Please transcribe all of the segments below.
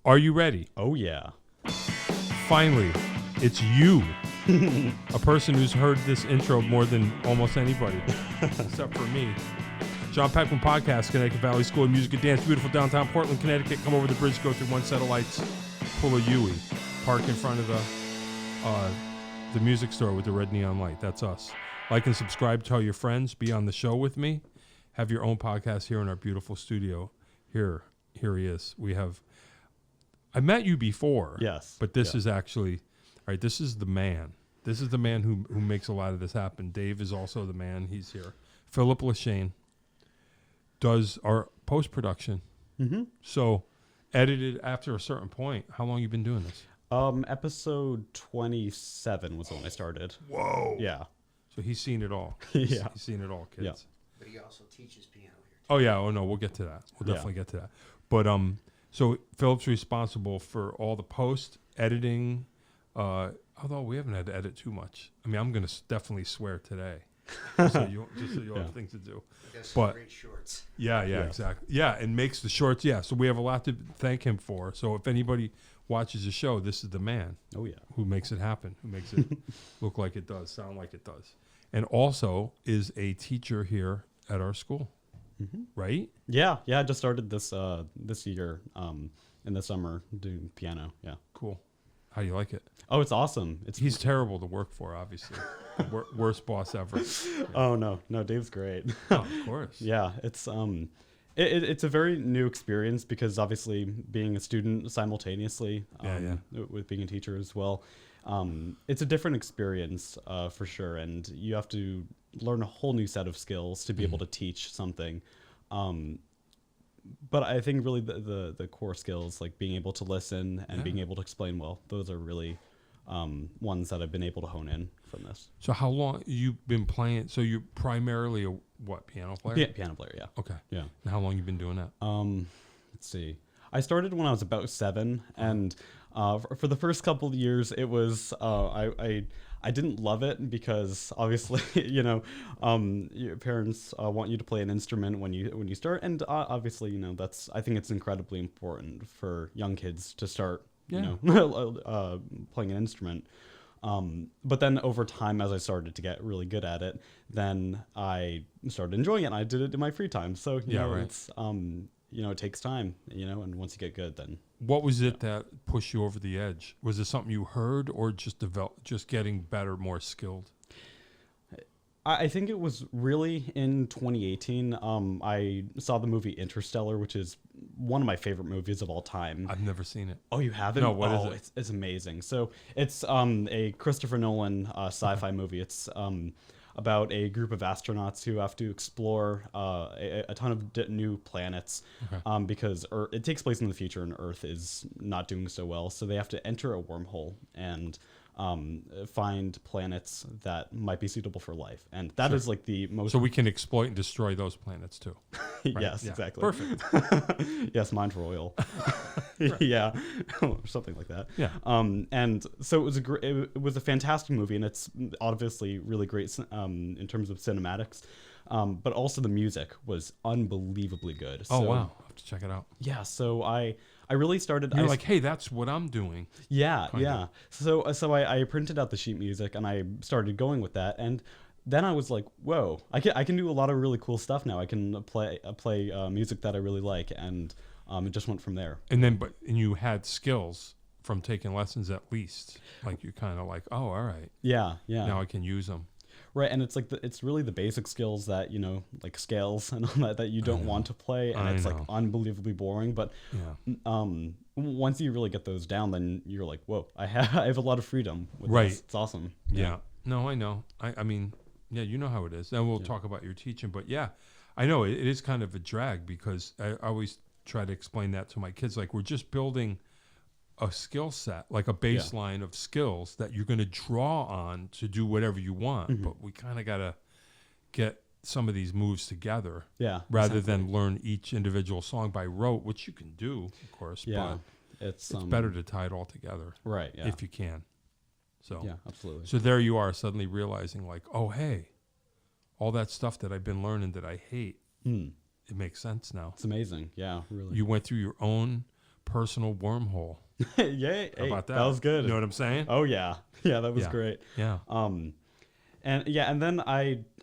Are you ready? Oh, yeah. Finally, it's you. A person who's heard this intro more than almost anybody, except for me. John Peckman Podcast, Connecticut Valley School of Music and Dance, beautiful downtown Portland, Connecticut. Come over the bridge, go through one set of lights, pull a Yui, park in front of the music store with the red neon light. That's us. Like and subscribe, tell your friends, be on the show with me. Have your own podcast here in our beautiful studio. Here he is. I met you before. Yes. But this is actually, all right, this is the man. This is the man who makes a lot of this happen. Dave is also the man. He's here. Philip LeShane does our post-production. Mm-hmm. So edited after a certain point. How long you been doing this? Episode 27 was when I started. Whoa. Yeah. So he's seen it all. Yeah. He's seen it all, kids. Yeah. But he also teaches piano here, too. Oh, yeah. Oh, no, we'll get to that. We'll definitely get to that. But so Philip's responsible for all the post editing, although we haven't had to edit too much. I mean, I'm going to definitely swear today, just so you have things to do. But great shorts. Yeah, exactly. Yeah, and makes the shorts. Yeah, so we have a lot to thank him for. So if anybody watches the show, this is the man. Oh, yeah. Who makes it happen, who makes it look like it does, sound like it does. And also is a teacher here at our school. Mm-hmm. Right? Yeah. I just started this year in the summer doing piano. Yeah. Cool. How do you like it? Oh, it's awesome. He's terrible to work for, obviously. Worst boss ever. Yeah. Oh no, Dave's great. Oh, of course. Yeah, it's it's a very new experience because obviously being a student simultaneously with being a teacher as well, it's a different experience for sure, and you have to learn a whole new set of skills to be able to teach something. But I think really the core skills, like being able to listen and being able to explain well, those are really ones that I've been able to hone in from this. So how long you've been playing? So you're primarily a piano player? Yeah, piano player, yeah. Okay. Yeah. And how long you been doing that? Let's see. I started when I was about 7, and for the first couple of years, it was I didn't love it because obviously your parents want you to play an instrument when you start, and obviously I think it's incredibly important for young kids to start playing an instrument. But then over time, as I started to get really good at it, then I started enjoying it, and I did it in my free time. So it's it takes time, and once you get good, then. What was it that pushed you over the edge? Was it something you heard, or just getting better, more skilled? I think it was really in 2018. I saw the movie Interstellar, which is one of my favorite movies of all time. I've never seen it. Oh, you haven't? No, what is it? It's amazing. So it's a Christopher Nolan sci-fi movie. It's about a group of astronauts who have to explore a ton of new planets because it takes place in the future and Earth is not doing so well. So they have to enter a wormhole and find planets that might be suitable for life. And that is like the most... So we can exploit and destroy those planets too. Right? Yes, exactly. Perfect. Yes, mine for oil. Yeah, something like that. Yeah. And so it was a fantastic movie, and it's obviously really great in terms of cinematics. But also the music was unbelievably good. Oh, wow. I'll have to check it out. Yeah, so I really started... You're like, hey, that's what I'm doing. Yeah, yeah. So I printed out the sheet music, and I started going with that, and then I was like, whoa, I can do a lot of really cool stuff now. I can play music that I really like, and it just went from there. And then, and you had skills from taking lessons at least. Like you're kind of like, oh, all right. Yeah. Now I can use them. Right, and it's like it's really the basic skills that like scales and all that you don't want to play, and it's like unbelievably boring. But once you really get those down, then you're like, whoa, I have a lot of freedom with this. It's awesome. Yeah. No, I know. I mean, yeah, you know how it is. Then we'll talk about your teaching, but yeah, I know it is kind of a drag because I always try to explain that to my kids. Like we're just building a skill set, like a baseline of skills that you're going to draw on to do whatever you want. Mm-hmm. But we kind of got to get some of these moves together rather than learn each individual song by rote, which you can do, of course, but it's better to tie it all together. Right. Yeah. If you can. So, yeah, absolutely. So there you are suddenly realizing like, oh, hey, all that stuff that I've been learning that I hate, it makes sense now. It's amazing. Yeah, really. You went through your own personal wormhole. Yay! How about that? That was good. You know what I'm saying? Oh yeah, yeah, that was Yeah. great. Yeah. And then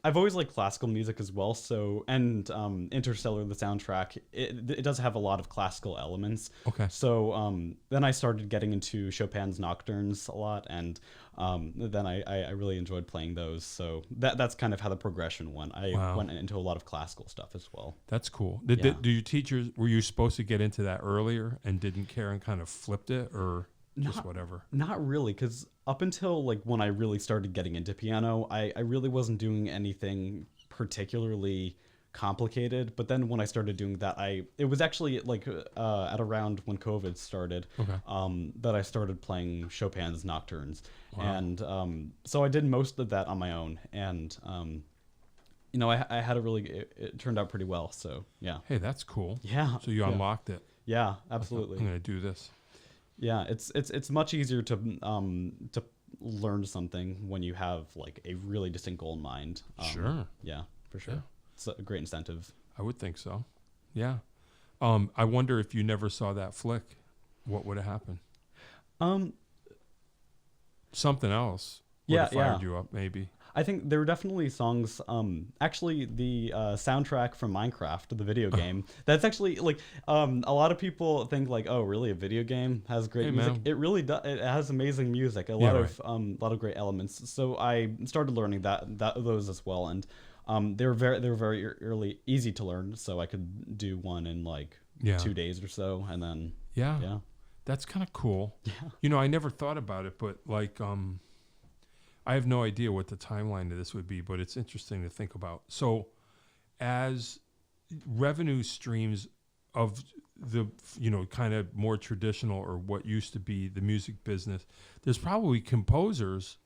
I've always liked classical music as well. So Interstellar, the soundtrack, it does have a lot of classical elements. Okay. So then I started getting into Chopin's nocturnes a lot, and then I really enjoyed playing those. So that's kind of how the progression went. I went into a lot of classical stuff as well. That's cool. Yeah. Do your teachers, were you supposed to get into that earlier and didn't care and kind of flipped it, or just whatever? Not really, because up until like when I really started getting into piano, I really wasn't doing anything particularly complicated. But then when I started doing that, it was actually like at around when COVID started, that I started playing Chopin's nocturnes. Wow. And so I did most of that on my own, and I had it turned out pretty well. So yeah. Hey, that's cool. Yeah. So you unlocked it. Yeah, absolutely. I'm going to do this. Yeah, it's much easier to learn something when you have like a really distinct goal in mind. Sure. Yeah, for sure. Yeah. It's a great incentive. I would think so. Yeah. I wonder if you never saw that flick, what would have happened? Something else would have fired you up, maybe. I think there were definitely songs. Actually, the soundtrack from Minecraft, the video game, that's actually like a lot of people think like, oh, really, a video game has great music? Man. It really does. It has amazing music, a lot of great elements. So I started learning those as well, and they were very early, easy to learn. So I could do one in like 2 days or so, and then yeah, that's kind of cool. Yeah, I never thought about it, but like I have no idea what the timeline of this would be, but it's interesting to think about. So as revenue streams of the, kind of more traditional or what used to be the music business, there's probably composers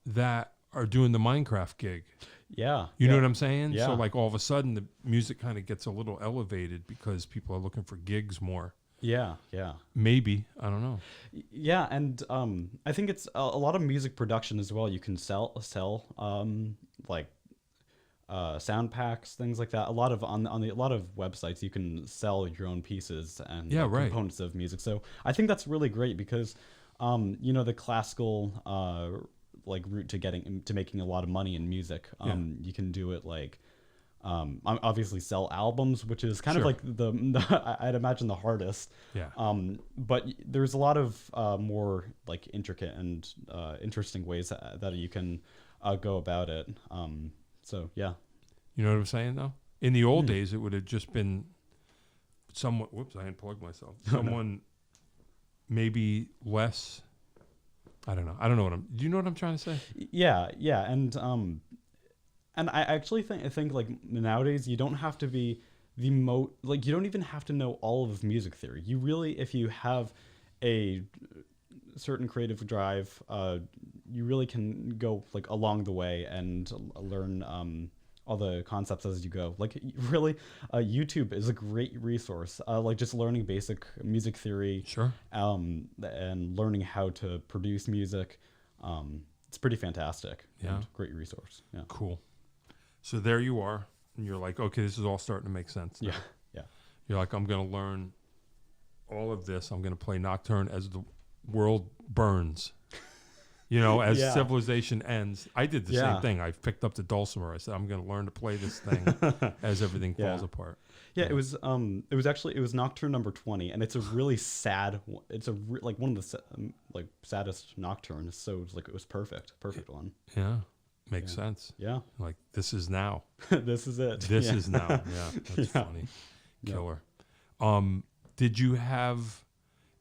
that are doing the Minecraft gig. Yeah. You know what I'm saying? Yeah. So like all of a sudden the music kind of gets a little elevated because people are looking for gigs more. Yeah. Maybe. I don't know. Yeah, and I think it's a lot of music production as well. You can sell like sound packs, things like that. A lot of on a lot of websites you can sell your own pieces and components of music. So I think that's really great because the classical like route to making a lot of money in music. You can do it like obviously sell albums, which is kind of like the I'd imagine the hardest. Yeah. But there's a lot of more like intricate and interesting ways that you can go about it. So yeah. You know what I'm saying though? In the old days, it would have just been someone. Whoops, I unplugged myself. Someone maybe less. I don't know. Do you know what I'm trying to say? Yeah, and I actually think like nowadays you don't have to be you don't even have to know all of music theory. You really, if you have a certain creative drive, you really can go like along the way and learn all the concepts as you go. Like really, YouTube is a great resource. Like just learning basic music theory. Sure. And learning how to produce music. It's pretty fantastic. Yeah. And great resource. Yeah. Cool. So there you are, and you're like, okay, this is all starting to make sense now. Yeah. You're like, I'm going to learn all of this. I'm going to play Nocturne as the world burns. As civilization ends. I did the same thing. I picked up the dulcimer. I said, I'm going to learn to play this thing as everything falls apart. Yeah, it was Nocturne number 20, and it's a really sad. It's like one of the saddest nocturnes. So it was perfect one. Yeah. Makes sense. Yeah. Like, this is now. This is it. This is now. Yeah. That's funny. Killer. Did you have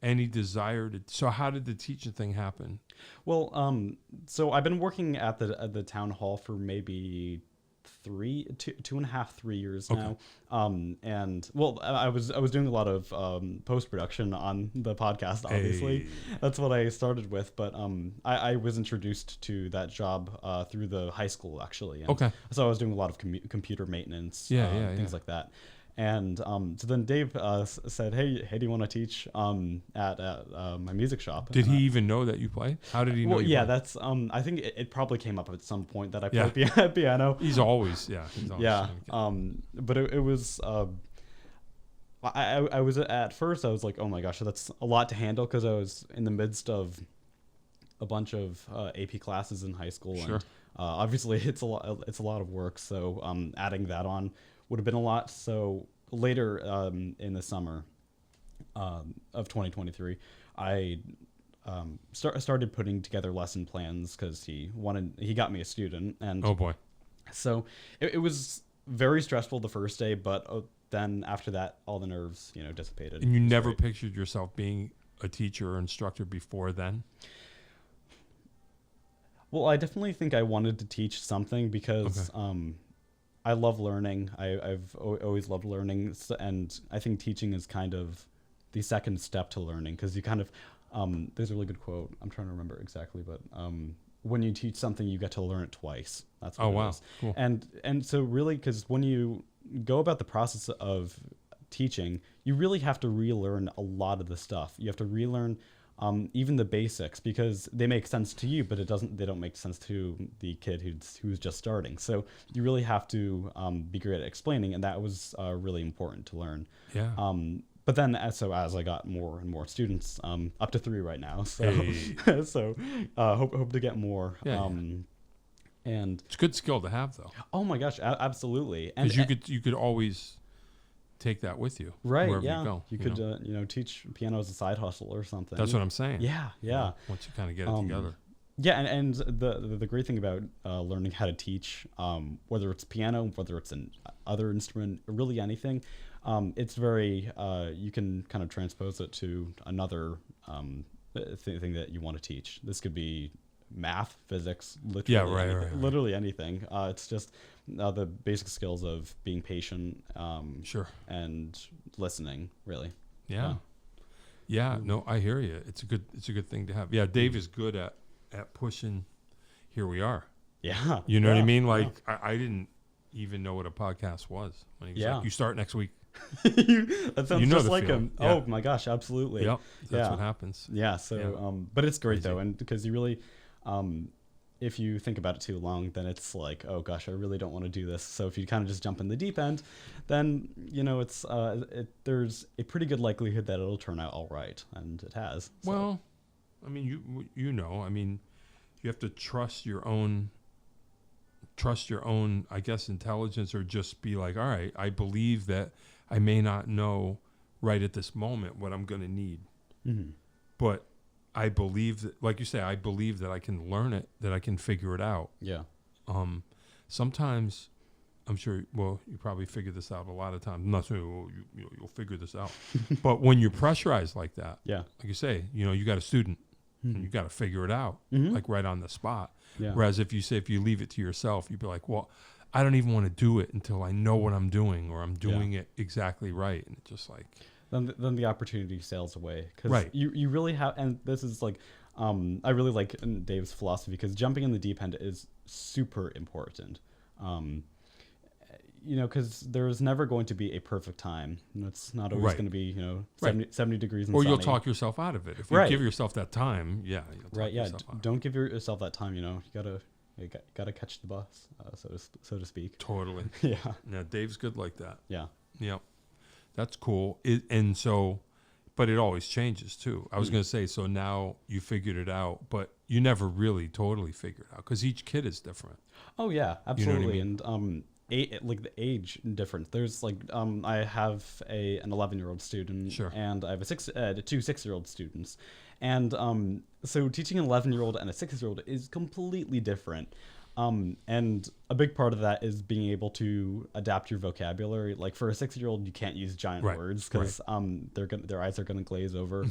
any desire so how did the teaching thing happen? Well, so I've been working at the town hall for maybe 2.5-3 years now. And well, I was doing a lot of post-production on the podcast, obviously. Hey. That's what I started with, but I was introduced to that job through the high school, actually. And so I was doing a lot of computer maintenance, things like that. And so then Dave said, hey, do you want to teach at my music shop? Did he even know that you play? How did he know you played? That's I think it probably came up at some point that I played piano. He's always but it was I was at first I was like, oh my gosh, that's a lot to handle because I was in the midst of a bunch of AP classes in high school. Sure. And obviously it's a lot of work. So adding that on would have been a lot. So later in the summer of 2023, I started putting together lesson plans because he got me a student. And Oh boy. so it was very stressful the first day, but then after that, all the nerves, dissipated. And you It was never great. pictured yourself being a teacher or instructor before then? Well, I definitely think I wanted to teach something because I love learning. I've always loved learning, and I think teaching is kind of the second step to learning because you kind of there's a really good quote. I'm trying to remember exactly, but when you teach something, you get to learn it twice. That's what Oh, it wow. is. Cool. And so really, because when you go about the process of teaching, you really have to relearn a lot of the stuff. You have to relearn even the basics because they make sense to you, but they don't make sense to the kid who's just starting. So you really have to be great at explaining, and that was really important to learn. Yeah. But then as I got more and more students, up to 3 right now. So Hey. so hope to get more. Yeah, And It's a good skill to have, though, oh my gosh, absolutely. And because you could always take that with you right, wherever yeah, you go. you could teach piano as a side hustle or something. That's what I'm saying. Yeah. Once you kind of get it together. Yeah, and the great thing about learning how to teach, whether it's piano, whether it's an other instrument, really anything, it's very you can kind of transpose it to another thing that you want to teach. This could be math, physics, literally, right. literally anything. It's just the basic skills of being patient, Sure. and listening, really. Yeah. Yeah. No, I hear you. It's a good thing to have. Yeah. Dave is good at pushing. Here we are. Yeah. You know what I yeah, mean? yeah. Like I didn't even know what a podcast was when he was Yeah. like, "You start next week." That sounds You know just the like feeling. him. Yeah. Oh my gosh, absolutely. Yep. That's Yeah. what happens. Yeah. So, Yeah. but it's great Crazy. though, and because you really, if you think about it too long, then it's like, oh gosh, I really don't want to do this. So if you kind of just jump in the deep end, then it's there's a pretty good likelihood that it'll turn out all right, and it has. So. Well, I mean, I mean, you have to trust your own, I guess, intelligence, or just be like, all right, I believe that I may not know right at this moment what I'm going to need, but I believe that, like you say, I believe that I can learn it, that I can figure it out. Yeah. Sometimes, I'm sure, well, you probably figure this out a lot of times. I'm not saying you'll figure this out. But when you're pressurized like that, Yeah. like you say, you got a student, and you got to figure it out, like right on the spot. Yeah. Whereas if you leave it to yourself, you'd be like, well, I don't even want to do it until I know what I'm doing, or I'm doing it exactly right. And it's just like, then the opportunity sails away because Right. you really have, and this is like I really like Dave's philosophy because jumping in the deep end is super important, because there's never going to be a perfect time. It's not always Right. going to be 70, Right. 70 degrees and or you'll sunny. talk yourself out of it. If you Right. give yourself that time, you'll talk Right, yeah. yourself out of it. Don't give yourself that time. You gotta catch the bus, so to speak. Totally. Yeah, Now, Dave's good like that. yeah, Yep. That's cool. But it always changes too. I was going to say, so now you figured it out, but you never really totally figured it out because each kid is different. oh yeah, You know what I absolutely. mean? And like the age difference. There's like I have an 11-year-old student, Sure. and I have two 6-year-old students, and so teaching an 11-year-old and a 6-year-old is completely different. And a big part of that is being able to adapt your vocabulary. Like for a 6-year-old, you can't use giant Right, words because their eyes are gonna glaze over.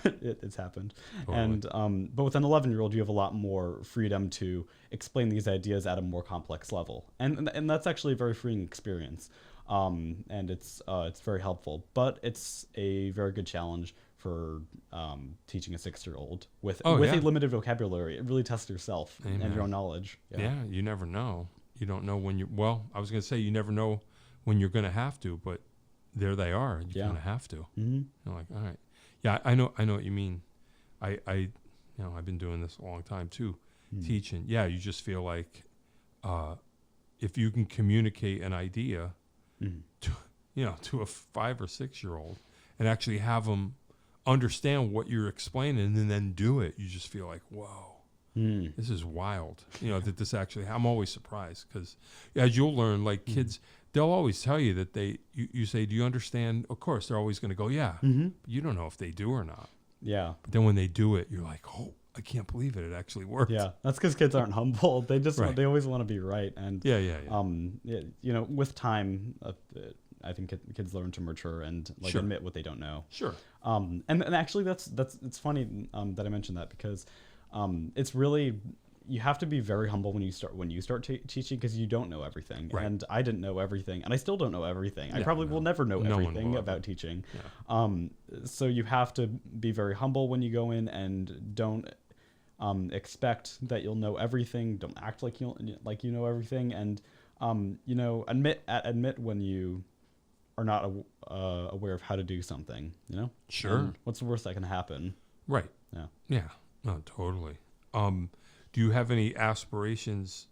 It's happened. Totally. And but with an 11-year-old, you have a lot more freedom to explain these ideas at a more complex level, and that's actually a very freeing experience. And it's very helpful, but it's a very good challenge for teaching a 6-year-old with Oh, a yeah. limited vocabulary. It really tests yourself Amen. and your own knowledge. Yeah. You never know. You don't know when I was going to say you never know when you're going to have to, but there they are. You're Yeah. going to have to. Mm-hmm. You're like, all right. Yeah, I know what you mean. I've been doing this a long time too, teaching. Yeah, you just feel like if you can communicate an idea to a 5 or 6 year old and actually have them understand what you're explaining and then do it. You just feel like, whoa. This is wild, that this actually, I'm always surprised because as you'll learn, like kids, they'll always tell you that you say, do you understand? Of course, they're always going to go, yeah, but you don't know if they do or not. Yeah. But then when they do it, you're like, oh, I can't believe it. It actually worked. Yeah. That's because kids aren't humble. They just, Right. they always want to be right. And, Yeah. with time, I think kids learn to mature and Sure. admit what they don't know. Sure. And actually it's funny, that I mentioned that because, it's really, you have to be very humble when you start teaching because you don't know everything. Right. And I didn't know everything, and I still don't know everything. I Yeah, probably no. will never know No one everything will about ever. teaching. Yeah. So you have to be very humble when you go in and don't expect that you'll know everything. Don't act like you know everything, and admit when you are not aware of how to do something. Sure. And what's the worst that can happen? Right. Yeah. Yeah. No, totally. Do you have any aspirations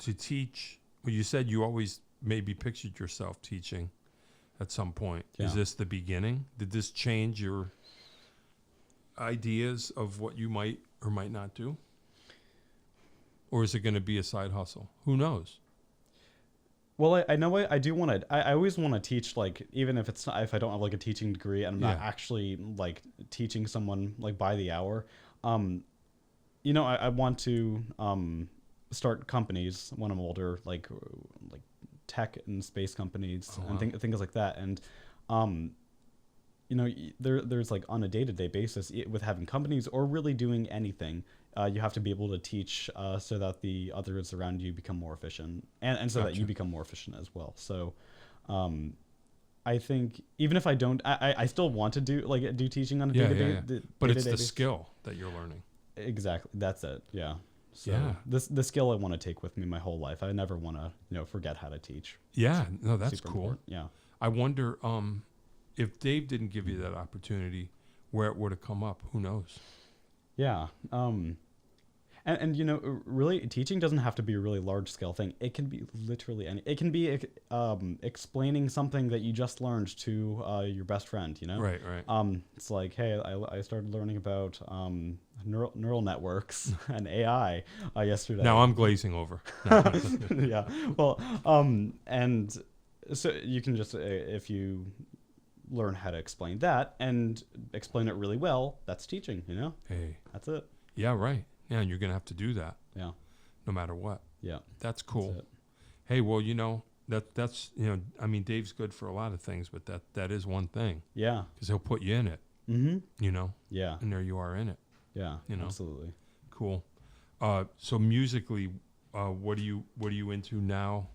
to teach? Well, you said you always maybe pictured yourself teaching at some point. Yeah. Is this the beginning? Did this change your ideas of what you might or might not do? Or is it going to be a side hustle? Who knows? Well, I know I do want to. I always want to teach, even if it's not, if I don't have a teaching degree and I'm not Yeah. actually teaching someone by the hour. I want to start companies when I'm older, like tech and space companies Oh, wow. and things like that. And there's on a day-to-day basis with having companies or really doing anything. You have to be able to teach so that the others around you become more efficient and so that you Gotcha. become more efficient as well. So I think even if I don't, I still want to do teaching on a day-to-day. But it's day-to-day the basis. skill that you're learning. Exactly. That's it. Yeah. So Yeah. the skill I want to take with me my whole life. I never want to, forget how to teach. Yeah. No, that's Super cool. important. Yeah. I wonder if Dave didn't give you that opportunity, where it would have come up. Who knows? Yeah. And really teaching doesn't have to be a really large scale thing. It can be literally it can be explaining something that you just learned to your best friend, Right, right. It's like, hey, I started learning about neural networks and AI yesterday. Now I'm glazing over. No. Yeah. Well, and so you can just if you learn how to explain that and explain it really well, that's teaching. Hey. That's it. Yeah, right. Yeah, and you're going to have to do that Yeah. no matter what. Yeah. That's cool. That's it. Hey, well, that's Dave's good for a lot of things, but that is one thing, Yeah. because he'll put you in it, Mm-hmm. Yeah. and there you are in it. Yeah. You know. Absolutely. Cool. So musically, what are you into now?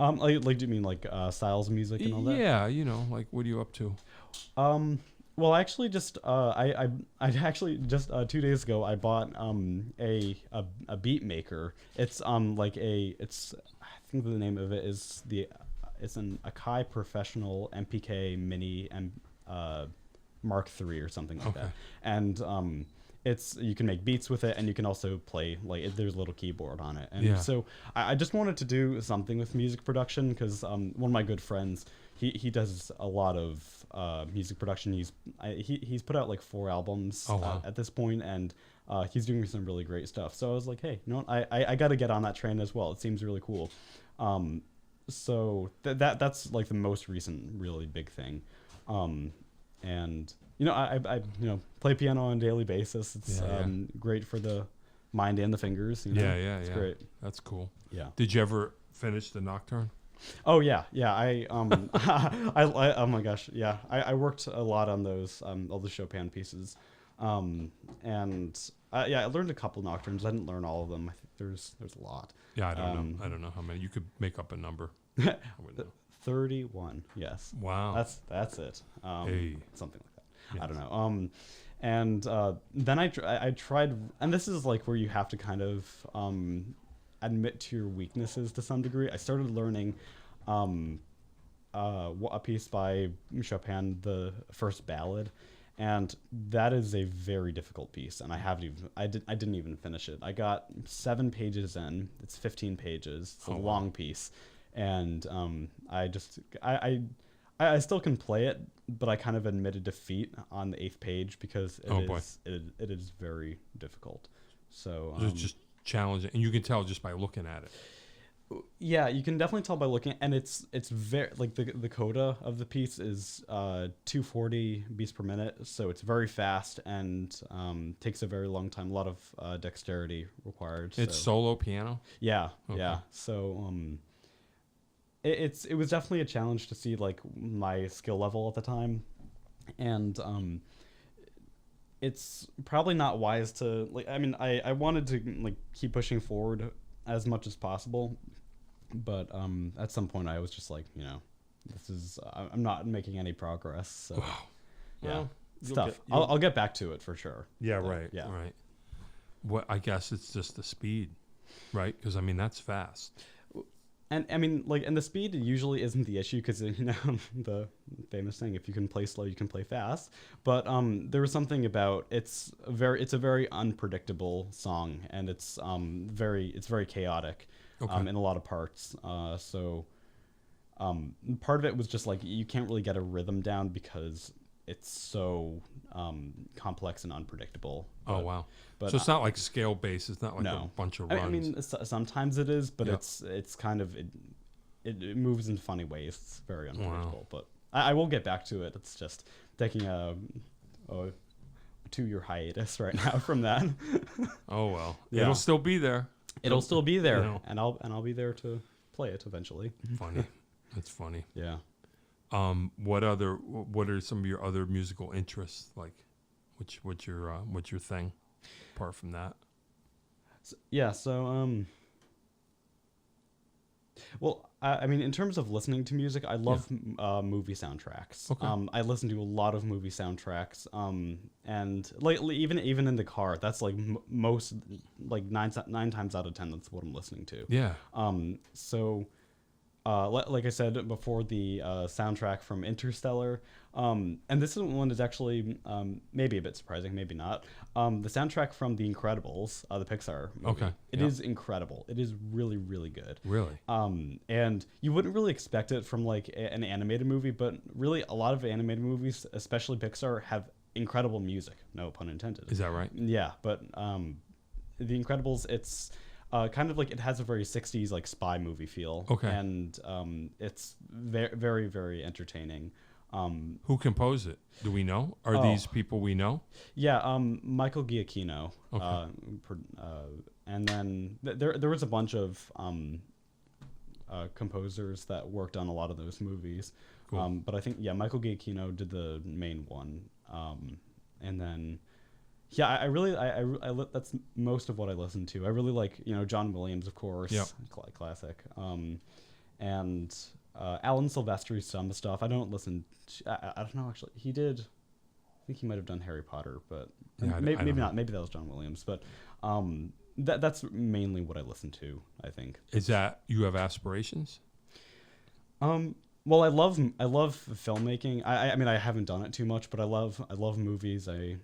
Do you mean styles music and all that? Yeah, what are you up to? Well, actually, just I actually just 2 days ago I bought a beat maker. It's it's I think the name of it is it's an Akai Professional MPK Mini and Mark III or something like Okay. that. And you can make beats with it, and you can also play there's a little keyboard on it. And Yeah. so I just wanted to do something with music production because one of my good friends, he does a lot of music production. He's put out 4 albums Oh, wow. at this point, and he's doing some really great stuff. So I was like, hey, I got to get on that train as well. It seems really cool. So that's the most recent really big thing. And I play piano on a daily basis. It's Yeah, yeah. great for the mind and the fingers. Yeah, It's great. That's cool. Yeah. Did you ever finish the Nocturne? Oh yeah. I oh my gosh. Yeah. I worked a lot on those all the Chopin pieces. I learned a couple nocturnes. I didn't learn all of them. I think there's a lot. Yeah, I don't know. I don't know how many. You could make up a number. I wouldn't know. 31. Yes. Wow. That's it. Hey. Something like that. Yes. I don't know. And then I tried, and this is where you have to kind of admit to your weaknesses to some degree. I started learning a piece by Chopin, the first ballad, and that is a very difficult piece, and I didn't even finish it. I got 7 pages in. It's 15 pages. It's a long piece, and I I still can play it, but I kind of admitted defeat on the 8th page because it is very difficult. So It's just challenging, and you can tell just by looking at it. yeah, you can definitely tell by looking, and it's very like the coda of the piece is 240 beats per minute, so it's very fast and takes a very long time. A lot of dexterity required. It's solo piano. Yeah, Okay. yeah. So it was definitely a challenge to see like my skill level at the time, and it's probably not wise to like. I mean, I wanted to like keep pushing forward as much as possible, but at some point I was just like, this is I'm not making any progress. So Wow. yeah, Well, it's tough. I'll get back to it for sure. Yeah, But, right. Yeah. Right. What I guess it's just the speed, right? Because I mean that's fast. And I mean, like, and the speed usually isn't the issue because the famous saying, if you can play slow, you can play fast. But there was something about it's a very unpredictable song, and it's very chaotic Okay. in a lot of parts. So part of it was just like you can't really get a rhythm down because it's so complex and unpredictable. Oh But- wow. But So it's not like scale based. It's not like a no. bunch of I runs. mean, sometimes it is, but Yeah. it's kind of it moves in funny ways. It's very unpredictable. But I will get back to it. It's just taking a 2-year hiatus right now from that. Oh well. Yeah. It'll still be there. It'll still be there, You know. and I'll be there to play it eventually. Funny. That's funny. Yeah. What are some of your other musical interests? Like, what's your thing? Apart from that. So well, I mean, in terms of listening to music, I love movie soundtracks. Okay. I listen to a lot of movie soundtracks. And lately, even in the car, that's like most, like nine times out of 10, that's what I'm listening to. Yeah. So, like I said before, the soundtrack from Interstellar, and this one is actually maybe a bit surprising, maybe not. The soundtrack from The Incredibles, the Pixar movie, Okay, it yeah. is incredible. It is really, really good. Really. And you wouldn't really expect it from like an animated movie, but really a lot of animated movies, especially Pixar, have incredible music. No pun intended. Is that right? Yeah, but The Incredibles, it's kind of like it has a very 60s like spy movie feel. Okay. And it's very, very, very entertaining. Who composed it? Do we know? Are these people we know? Yeah, Michael Giacchino. Okay. And then there was a bunch of composers that worked on a lot of those movies. Cool. But I think, Michael Giacchino did the main one. And then, I really that's most of what I listen to. I really like, John Williams, of course. Yep. Classic. And Alan Silvestri's some stuff. I don't listen to, I don't know, actually. He did, I think he might have done Harry Potter, but Yeah, I maybe don't know. not. Maybe that was John Williams. But that's mainly what I listen to, I think. Is that you have aspirations? Well, I love filmmaking. I mean, I haven't done it too much, but I love movies. I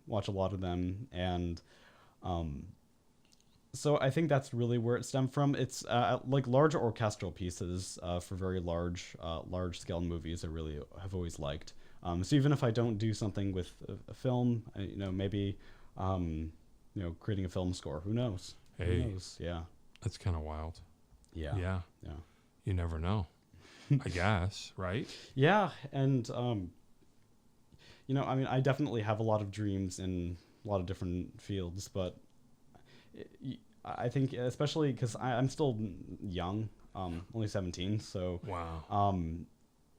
watch a lot of them, and so I think that's really where it stemmed from. It's like large orchestral pieces for very large scale movies. I really have always liked. So even if I don't do something with a film, maybe creating a film score. Who knows? Hey. Who knows? Yeah. That's kind of wild. Yeah. Yeah. Yeah. You never know. I guess, right? Yeah, and I mean, I definitely have a lot of dreams in a lot of different fields, but I think especially because I'm still young, only 17, so Wow.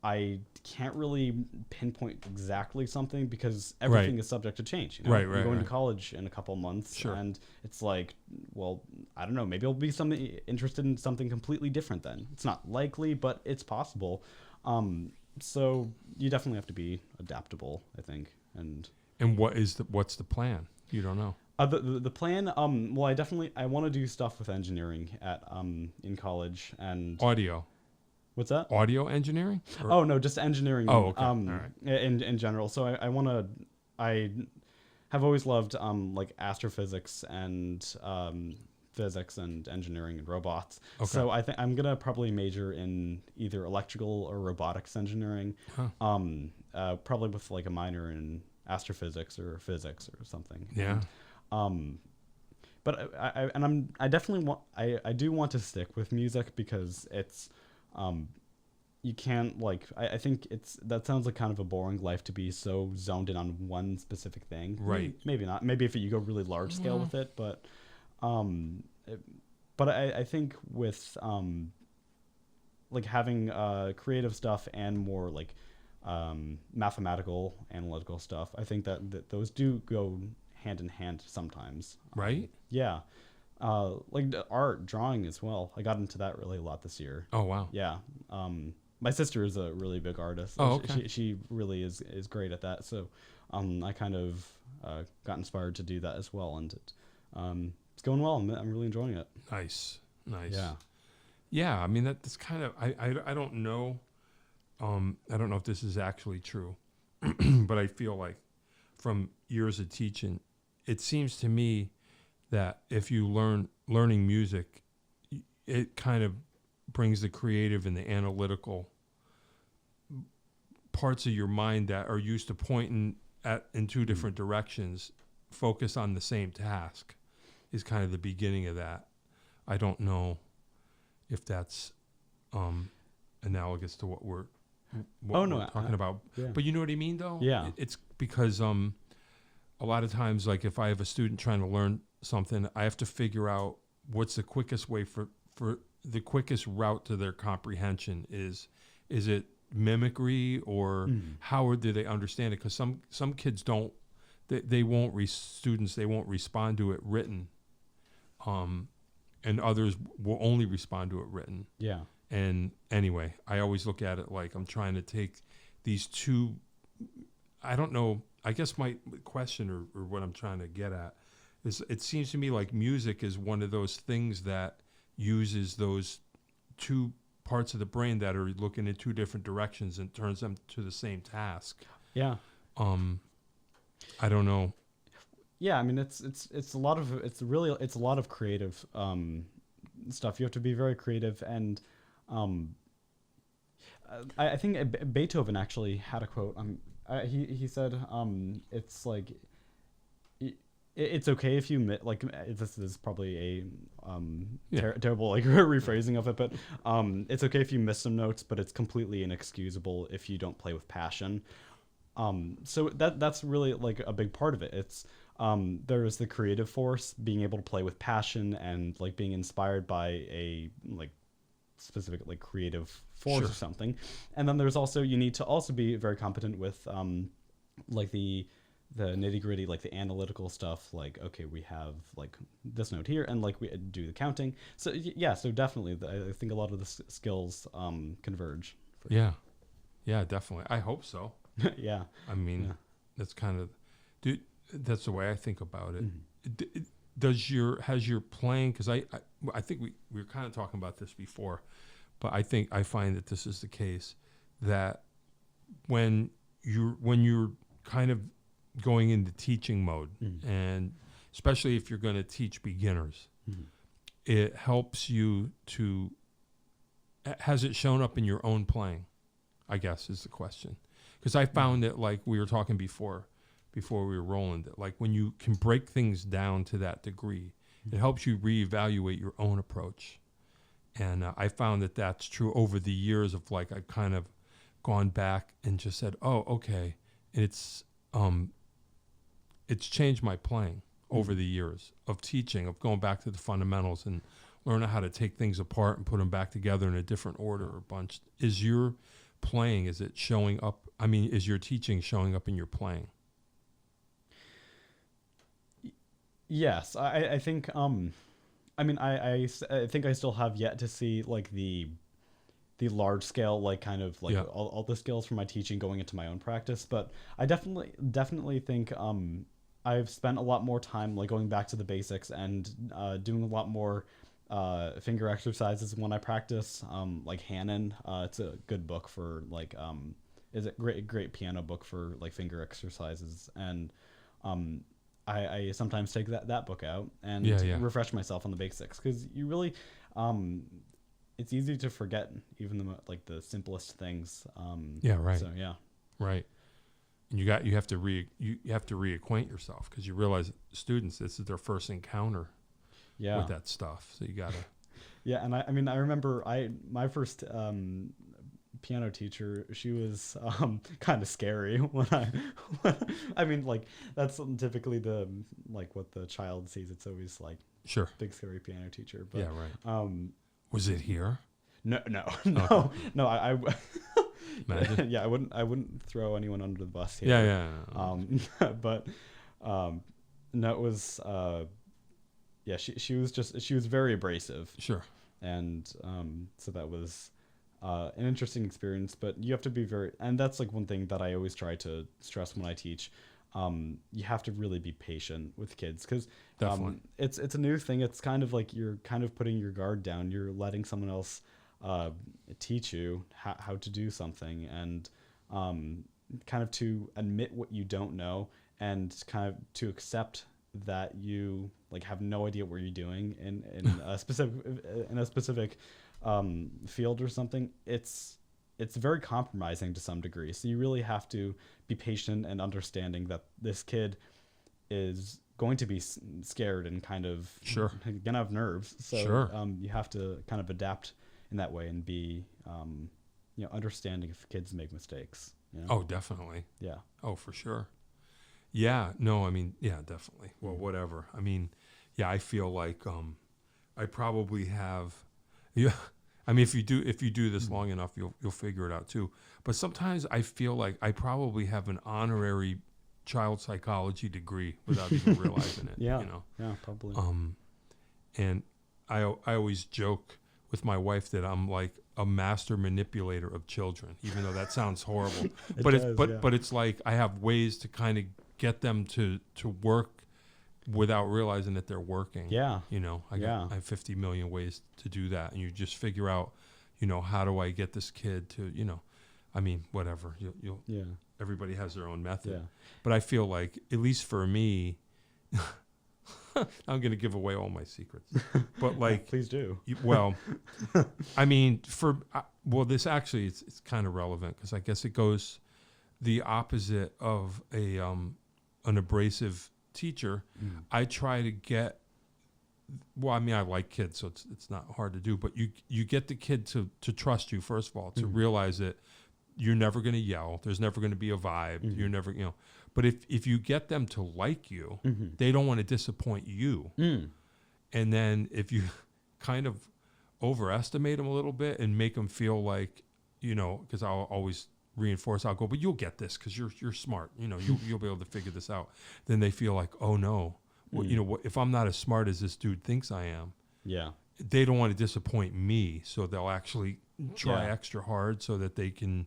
I can't really pinpoint exactly something because everything is subject to change. Right, I'm right, going right. to college in a couple months, Sure. and it's like, well, I don't know. Maybe I'll be interested in something completely different then. It's not likely, but it's possible. So you definitely have to be adaptable, I think. And what's the plan? You don't know. the plan, well, I want to do stuff with engineering at in college and Audio. what's that? Audio engineering? Or- Oh no, just engineering. Oh, okay. All right. In general. So I have always loved like astrophysics and physics and engineering and robots. Okay. So I think I'm gonna probably major in either electrical or robotics engineering. Probably with like a minor in astrophysics or physics or something. Yeah. And, but I definitely want I do want to stick with music because it's you can't like I think that sounds like kind of a boring life to be so zoned in on one specific thing. Right. Maybe not. Maybe if you go really large scale with it, but I think with like having creative stuff and more like mathematical analytical stuff, I think that those do go hand in hand sometimes. Right. Yeah. Like art, drawing as well. I got into that really a lot this year. Oh, wow. Yeah. My sister is a really big artist. Oh, okay. She really is great at that. So, I kind of got inspired to do that as well, and it's going well. I'm really enjoying it. Nice. Yeah. Yeah. I mean, that's kind of, I don't know. I don't know if this is actually true, but I feel like from years of teaching, it seems to me that if you learning music, it kind of brings the creative and the analytical parts of your mind that are used to pointing in two different directions, focus on the same task, is kind of the beginning of that. I don't know if that's analogous to what we're talking about. Yeah. But you know what I mean, though? Yeah. It's because a lot of times, like if I have a student trying to learn something, I have to figure out what's the quickest way for the quickest route to their comprehension. Is it mimicry or how do they understand it? Because some kids don't, they won't respond to it written, and others will only respond to it written. Yeah. And anyway, I always look at it like I'm trying to take these two. I don't know. I guess my question or what I'm trying to get at is, it seems to me like music is one of those things that uses those two parts of the brain that are looking in two different directions and turns them to the same task. Yeah. I don't know. Yeah, I mean it's a lot of creative stuff. You have to be very creative, and I think Beethoven actually had a quote. He said it's like it's okay if you like, this is probably a terrible like rephrasing of it, but it's okay if you miss some notes, but it's completely inexcusable if you don't play with passion. So that's really like a big part of it. It's there's the creative force, being able to play with passion and like being inspired by a like specific like creative force or something. And then there's also, you need to also be very competent with like the nitty gritty, like the analytical stuff. Like, okay, we have like this note here, and like we do the counting. So yeah, so definitely, I think a lot of the skills converge. Yeah, definitely. I hope so. Yeah. I mean, that's kind of, that's the way I think about it. Mm-hmm. Has your playing, because I think we were kind of talking about this before, but I find that this is the case, that when you're kind of going into teaching mode, and especially if you're going to teach beginners, it helps you to, has it shown up in your own playing, I guess is the question. Because I found that, like we were talking before we were rolling, that like when you can break things down to that degree, it helps you reevaluate your own approach. And I found that that's true over the years of like, I've kind of gone back and just said, oh, okay. And it's changed my playing over the years of teaching, of going back to the fundamentals and learning how to take things apart and put them back together in a different order or bunch. Is your playing, is it showing up? I mean, is your teaching showing up in your playing? Yes, I think I mean I think I still have yet to see like the large scale, like kind of like all the skills from my teaching going into my own practice, but I definitely think I've spent a lot more time like going back to the basics and doing a lot more finger exercises when I practice, like Hannon. It's a good book for like is it great piano book for like finger exercises, and I sometimes take that book out and refresh myself on the basics, because you really, it's easy to forget even the simplest things. Right. So yeah. Right. And you have to reacquaint yourself, because you realize students, this is their first encounter with that stuff. So you got to. Yeah, and I mean, I remember my first piano teacher, she was kind of scary when I mean, like, that's typically the what the child sees. It's always like sure big scary piano teacher. But, yeah, right. Was it here? No. I Imagine. yeah, I wouldn't throw anyone under the bus here. Yeah. But no, it was she was very abrasive. Sure. And so that was an interesting experience, but you have to be and that's like one thing that I always try to stress when I teach. You have to really be patient with kids, because it's a new thing. It's kind of like you're kind of putting your guard down. You're letting someone else teach you how to do something, and kind of to admit what you don't know, and kind of to accept that you have no idea what you're doing in a specific field or something. It's very compromising to some degree. So you really have to be patient and understanding that this kid is going to be scared and kind of gonna have nerves. So you have to kind of adapt in that way and be understanding if kids make mistakes. Oh, definitely. Yeah. Oh, for sure. Yeah. No, I mean, yeah, definitely. Well, whatever. I mean, yeah, I feel like I probably have. Yeah. I mean, if you do this long enough, you'll figure it out too. But sometimes I feel like I probably have an honorary child psychology degree without even realizing it. Yeah. Yeah, probably. And I always joke with my wife that I'm like a master manipulator of children, even though that sounds horrible. But it's like I have ways to kind of get them to work without realizing that they're working. Yeah. I have 50 million ways to do that. And you just figure out, how do I get this kid to, I mean, whatever. You'll everybody has their own method. Yeah. But I feel like, at least for me, I'm going to give away all my secrets. But like, please do. Well, I mean, this actually, it's kind of relevant, because I guess it goes the opposite of an abrasive teacher. I try to get, well, I mean, I like kids, so it's not hard to do, but you get the kid to trust you, first of all, to realize that you're never going to yell, there's never going to be a vibe, you're never, but if you get them to like you, they don't want to disappoint you. And then if you kind of overestimate them a little bit and make them feel like, because I'll always reinforce, I'll go, but you'll get this because you're smart, you'll be able to figure this out. Then they feel like, oh no, well, if I'm not as smart as this dude thinks I am, they don't want to disappoint me, so they'll actually try extra hard so that they can,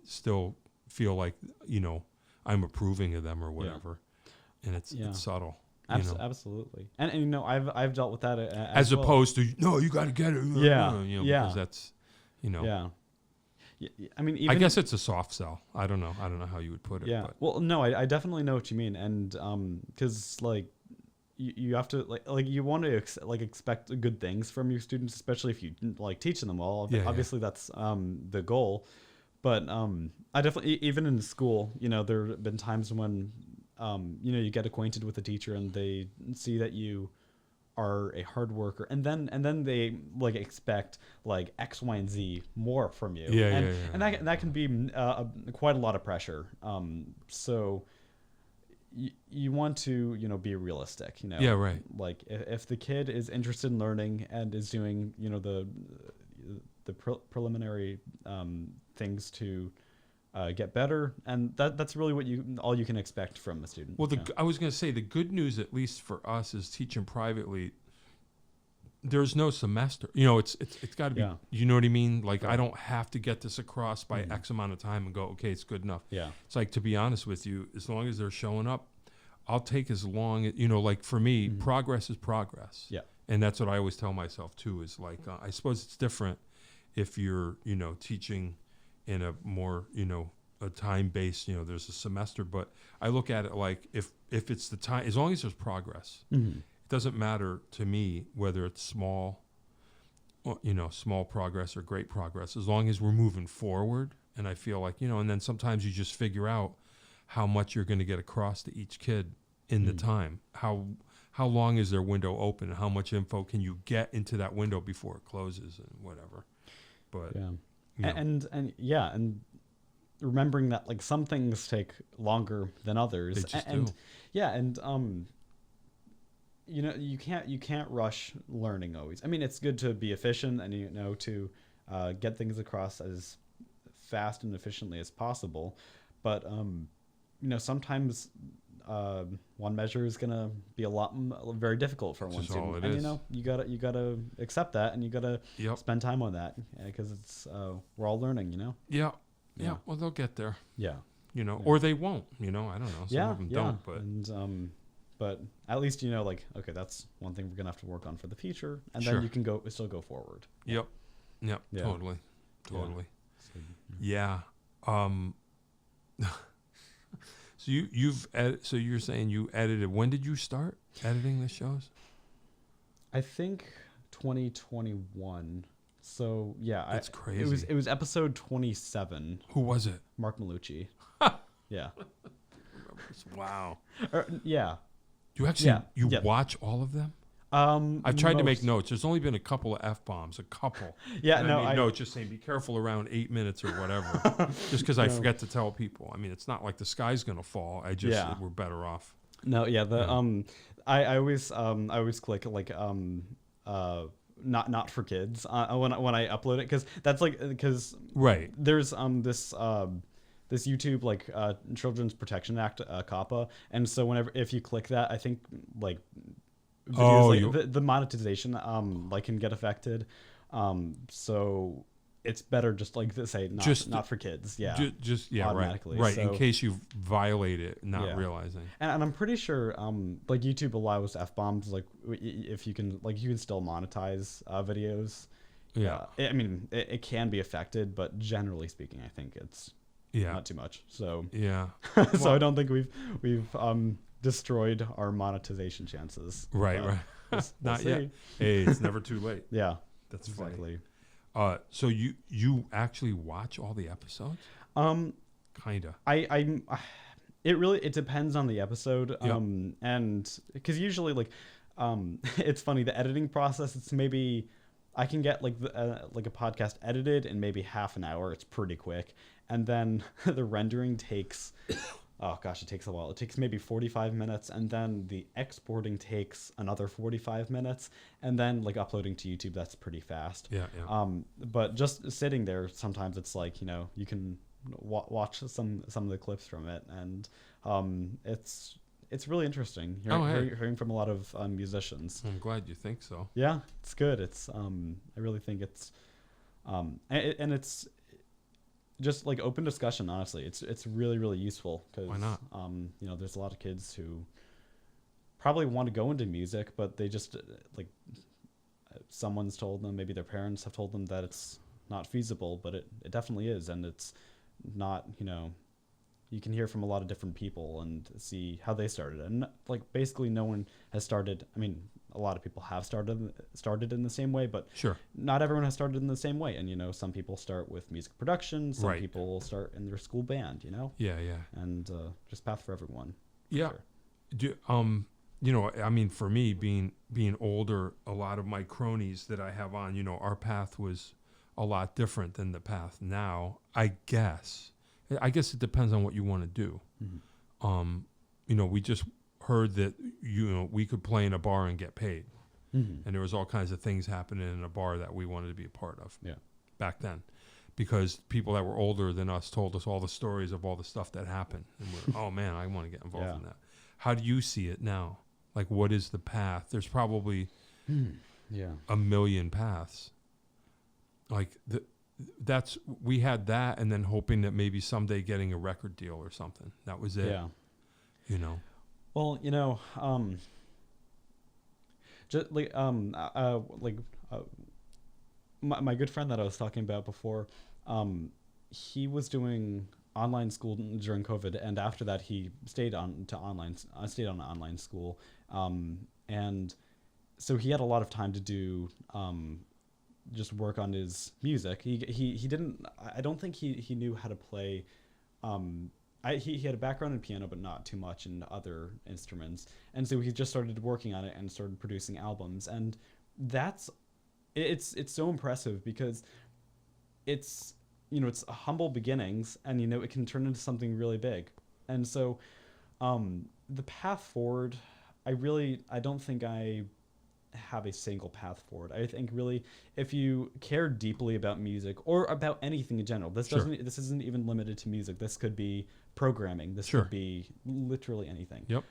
still feel like, I'm approving of them or whatever. And it's subtle. Absolutely. And I've dealt with that as well. Opposed to, no, you got to get it. Because that's, I mean, I guess it's a soft sell. I don't know how you would put it. Yeah. But. Well, no, I definitely know what you mean. And because you have to you want to expect good things from your students, especially if you teach them well. Obviously that's the goal. But I definitely, even in school, there have been times when you get acquainted with a teacher and they see that you are a hard worker, and then they expect X, Y, and Z more from you. And that can be quite a lot of pressure. So you want to be realistic. Right. If the kid is interested in learning and is doing the preliminary things to get better, and that's really all you can expect from a student. Well, I was going to say, the good news, at least for us, is teaching privately. There's no semester. It's got to be. You know what I mean? I don't have to get this across by X amount of time and go, okay, it's good enough. Yeah. It's to be honest with you, as long as they're showing up, I'll take as long. For me, progress is progress. Yeah. And that's what I always tell myself too. Is I suppose it's different if you're teaching in a more a time based, there's a semester, but I look at it like if it's the time, as long as there's progress, Mm-hmm. it doesn't matter to me whether it's small, small progress or great progress, as long as we're moving forward. And I feel like, and then sometimes you just figure out how much you're going to get across to each kid in the time. How long is their window open, and how much info can you get into that window before it closes and whatever. But yeah, and remembering that like some things take longer than others. They just and do. Yeah, and you can't rush learning always. I mean, it's good to be efficient and to get things across as fast and efficiently as possible, but sometimes one measure is gonna be very difficult for one just all student, it and is. you gotta accept that, and you gotta Yep. spend time on that because it's we're all learning, Yeah. Yeah. Well, they'll get there, Yeah. or they won't, I don't know. Some of them don't, but and but at least like, okay, that's one thing we're gonna have to work on for the future, and Sure. then you can still go forward. Yep. Yeah. Totally. So, Yeah. So so you're saying you edited. When did you start editing the shows? I think 2021. So yeah, That's crazy. It was episode 27. Who was it? Mark Malucci. Yeah. Wow. Yeah. You actually Yeah. watch all of them? I've tried to make notes. There's only been a couple of F-bombs, a couple. Yeah, And no, I made notes just saying be careful around 8 minutes or whatever. Just because I forget to tell people. I mean, it's not like the sky's gonna fall. We're better off. No, yeah. I always click like not for kids when I upload it, because Right. there's this YouTube like Children's Protection Act COPPA, and so if you click that, I think like videos, the monetization like can get affected, so it's better just like to say not for kids. Yeah, automatically. Right. So, in case you violate it, not realizing. and I'm pretty sure like YouTube allows F-bombs, like if you can still monetize videos. Yeah. I mean it can be affected, but generally speaking, I think it's not too much. So Yeah. so I don't think we've destroyed our monetization chances. Right. We'll Not see. yet. Hey, it's never too late. Yeah, That's exactly. funny. So you actually watch all the episodes? Kinda. It depends on the episode. Yep. And because usually like it's funny, the editing process, it's maybe I can get like a podcast edited in maybe half an hour. It's pretty quick. And then the rendering takes it takes a while. It takes maybe 45 minutes, and then the exporting takes another 45 minutes, and then like uploading to YouTube, that's pretty fast. Yeah. But just sitting there, sometimes it's like, you can watch some of the clips from it, and it's really interesting hearing from a lot of musicians. I'm glad you think so. Yeah, it's good. It's I really think it's and it's just like open discussion. Honestly, it's really, really useful because why not? There's a lot of kids who probably want to go into music, but they just like someone's told them, maybe their parents have told them that it's not feasible, but it definitely is, and it's not. You can hear from a lot of different people and see how they started, and like basically no one has started. I mean, a lot of people have started in the same way, but Sure. not everyone has started in the same way. And some people start with music production, some Right. people start in their school band. Yeah. And just path for everyone. Yeah. Sure. I mean, for me, being older, a lot of my cronies that I have on, our path was a lot different than the path now. I guess it depends on what you want to do. Mm-hmm. We just heard that we could play in a bar and get paid, Mm-hmm. and there was all kinds of things happening in a bar that we wanted to be a part of. Yeah. Back then, because people that were older than us told us all the stories of all the stuff that happened, and we're oh man, I want to get involved in that. How do you see it now? Like, what is the path? There's probably a million paths. Like we had that, and then hoping that maybe someday getting a record deal or something. That was it. Yeah. Well, just like my good friend that I was talking about before, he was doing online school during COVID, and after that he stayed on online school, and so he had a lot of time to do just work on his music. He didn't. I don't think he knew how to play. He had a background in piano, but not too much in other instruments, and so he just started working on it and started producing albums, and it's so impressive because it's humble beginnings, and it can turn into something really big. And so the path forward, I don't think I have a single path forward. I think really, if you care deeply about music or about anything in general, this isn't even limited to music. This could be programming. This could be literally anything. Yep.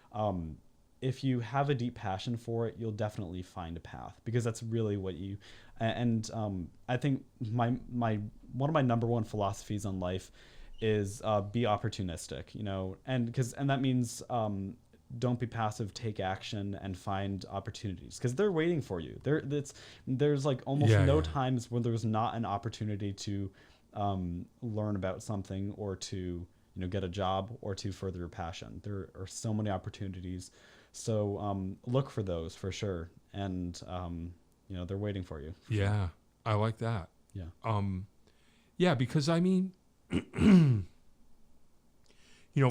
If you have a deep passion for it, you'll definitely find a path, because that's really what you. And I think one of my number one philosophies on life is be opportunistic. And that means don't be passive, take action, and find opportunities, because they're waiting for you. There's like almost no times when there's not an opportunity to learn about something, or to get a job, or to further your passion. There are so many opportunities, so look for those for sure, and they're waiting for you. Yeah, I like that. Yeah. Yeah, because I mean,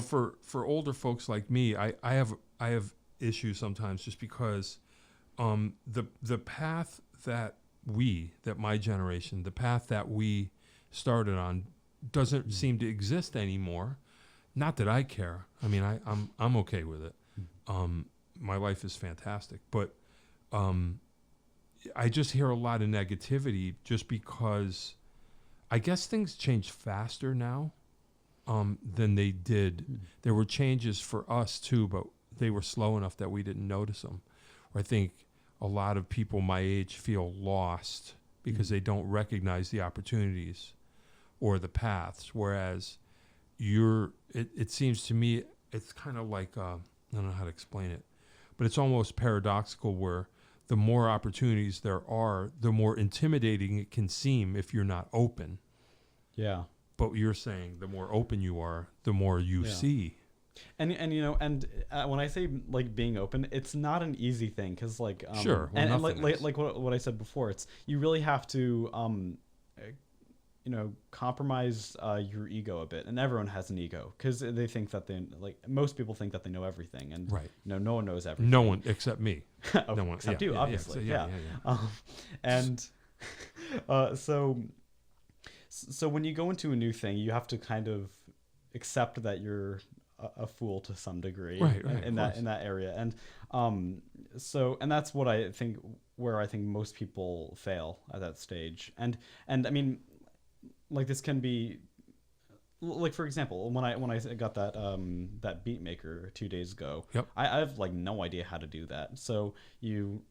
for older folks like me, I have issues sometimes, just because the path that my generation, the path that we started on, doesn't seem to exist anymore. Not that I care. I mean, I'm okay with it. My life is fantastic, but I just hear a lot of negativity, just because I guess things change faster now than they did. There were changes for us too, but they were slow enough that we didn't notice them. I think a lot of people my age feel lost because they don't recognize the opportunities or the paths, whereas it seems to me it's kind of like I don't know how to explain it, but it's almost paradoxical, where the more opportunities there are, the more intimidating it can seem if you're not open. Yeah. But you're saying the more open you are, the more you see. And when I say like being open, it's not an easy thing, because like sure, well, and like what I said before, it's you really have to compromise your ego a bit, and everyone has an ego, because they think that most people think that they know everything, and right. No one knows everything. No one except me. No one except you, obviously. And so when you go into a new thing, you have to kind of accept that you're a fool to some degree, right, in that area, and that's what I think, where I think most people fail at that stage, and I mean, like, this can be, like, for example, when I got that beat maker 2 days ago, I have like no idea how to do that. So you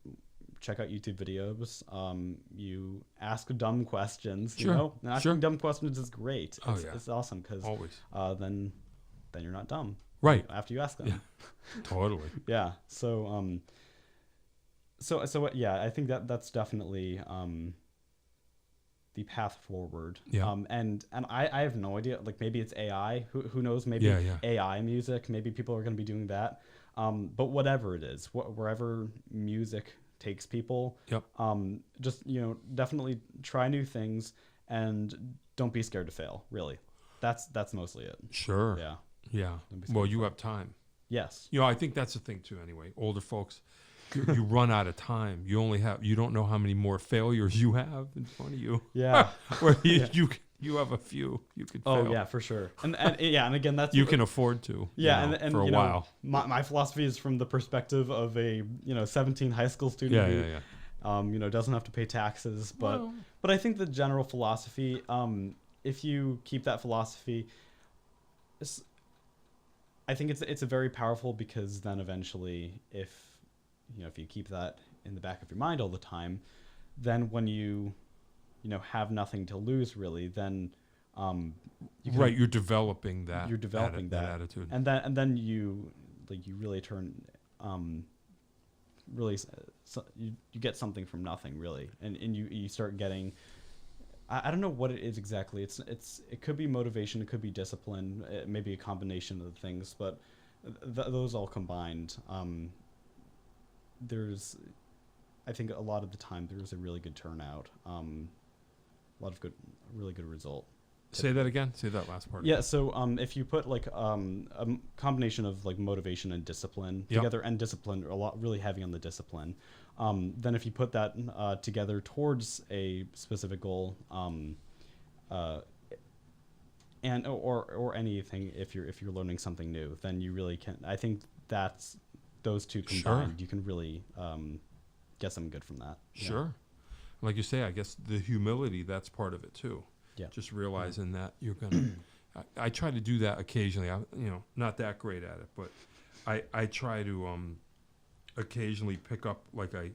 check out YouTube videos, you ask dumb questions, and asking dumb questions is great. It's awesome, because then you're not dumb, right, after you ask them. Yeah. Totally. Yeah. So yeah, I think that's definitely the path forward. Yeah. And I have no idea, like, maybe it's AI, who knows, maybe AI music, maybe people are going to be doing that. But whatever it is, wherever music takes people, just definitely try new things, and don't be scared to fail. Really, that's mostly it. Sure. Yeah. Well, you have time. Yes. I think that's the thing too. Anyway, older folks, you run out of time. You don't know how many more failures you have in front of you. Yeah. Where you have a few you could fail. Oh yeah, for sure. And again, that's you can afford to. Yeah, and for a while. My philosophy is from the perspective of a 17 high school student who doesn't have to pay taxes, but I think the general philosophy, if you keep that philosophy, I think it's a very powerful, because then eventually, if you keep that in the back of your mind all the time, then when you have nothing to lose, really, then you're developing that attitude, and then you really turn you get something from nothing, really, and you start getting I don't know what it is exactly. It could be motivation, it could be discipline, it may be a combination of the things, but those all combined, there's, I think a lot of the time there's a really good turnout, a lot of really good result. Say that again. Say that last part. Yeah. So if you put like a combination of like motivation and discipline together, and discipline a lot really heavy on the discipline, then if you put that together towards a specific goal, and or anything, if you're learning something new, then you really can. I think that's those two combined. Sure. You can really get something good from that. Sure. Like you say, I guess the humility, that's part of it too. Yeah. Just realizing that you're gonna. I try to do that occasionally. Not that great at it, but I try to occasionally pick up, like I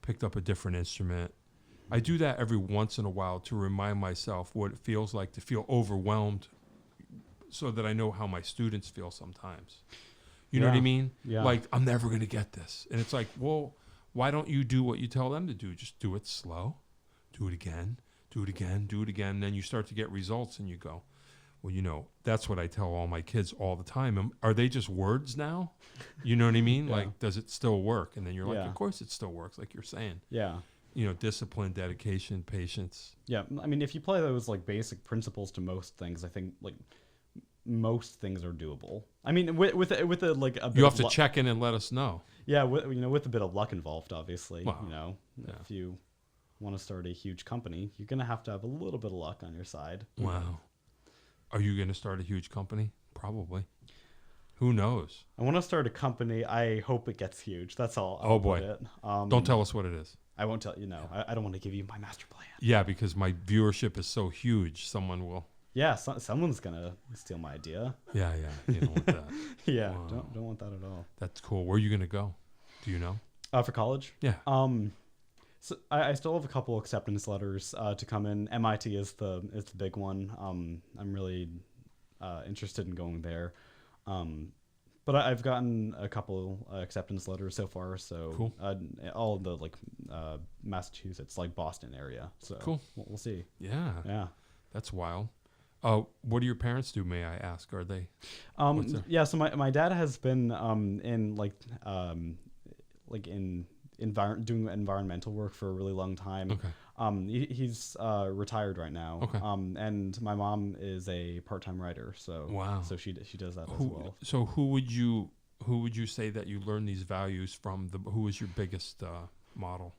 picked up a different instrument. I do that every once in a while to remind myself what it feels like to feel overwhelmed, so that I know how my students feel sometimes. You know what I mean? Yeah. Like, I'm never gonna get this, and it's like, well, why don't you do what you tell them to do? Just do it slow, do it again. Do it again, do it again. And then you start to get results and you go, well, that's what I tell all my kids all the time. Are they just words now? You know what I mean? Yeah. Like, does it still work? And then you're like, Yeah. of course it still works, like you're saying. Yeah. Discipline, dedication, patience. Yeah. I mean, if you apply those like basic principles to most things, I think like most things are doable. I mean, with a like a bit You have of to luck. check in and let us know. Yeah, with a bit of luck involved, obviously. Wow. Yeah. If you want to start a huge company, you're gonna have to have a little bit of luck on your side. Wow. Are you going to start a huge company? Probably. Who knows? I want to start a company. I hope it gets huge. That's all. Oh, boy. It. Don't tell us what it is. I won't tell you. No, I don't want to give you my master plan. Yeah, because my viewership is so huge, someone will. Yeah, someone's gonna steal my idea. Yeah, you don't want that. Yeah, Wow. don't want that at all. That's cool. Where are you going to go? Do you know? For college? Yeah. So I still have a couple acceptance letters to come in. MIT is the big one. I'm really interested in going there. But I've gotten a couple acceptance letters so far. So Cool. All of the like Massachusetts, like Boston area. So Cool. We'll see. Yeah. Yeah. That's wild. What do your parents do, may I ask? Are they? Yeah. So my dad has been in doing environmental work for a really long time. Okay. He's retired right now. Okay. And my mom is a part-time writer, so Wow. So she does that as well. So who would you say that you learn these values from? Who is your biggest model?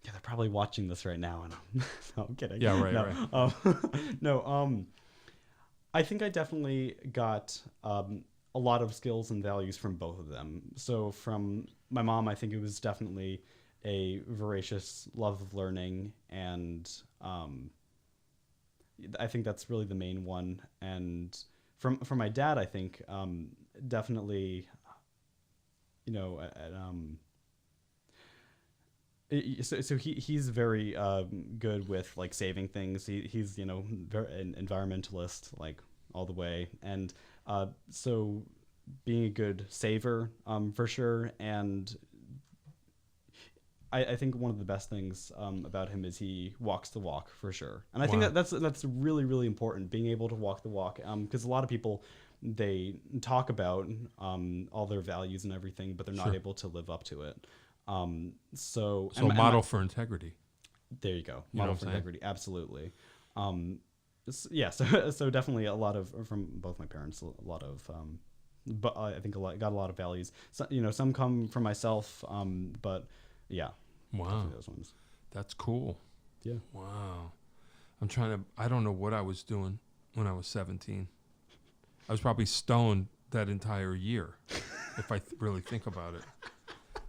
Yeah, they're probably watching this right now, and no, I'm kidding. Yeah, right, right. No, I think I definitely got a lot of skills and values from both of them. So from my mom, I think it was definitely a voracious love of learning, and I think that's really the main one. And from my dad, I think definitely, so he's very good with like saving things. He's very an environmentalist, like all the way, and so being a good saver for sure. And I think one of the best things about him is he walks the walk for sure. And I think that's really, really important, being able to walk the walk, because a lot of people, they talk about all their values and everything, but they're not able to live up to it. So model for integrity. There you go. Model for integrity. Absolutely. So definitely a lot of, from both my parents, a lot of, but I think got a lot of values. So, some come from myself, but yeah. Wow. Those ones. That's cool. Yeah. Wow. I don't know what I was doing when I was 17. I was probably stoned that entire year, if I really think about it.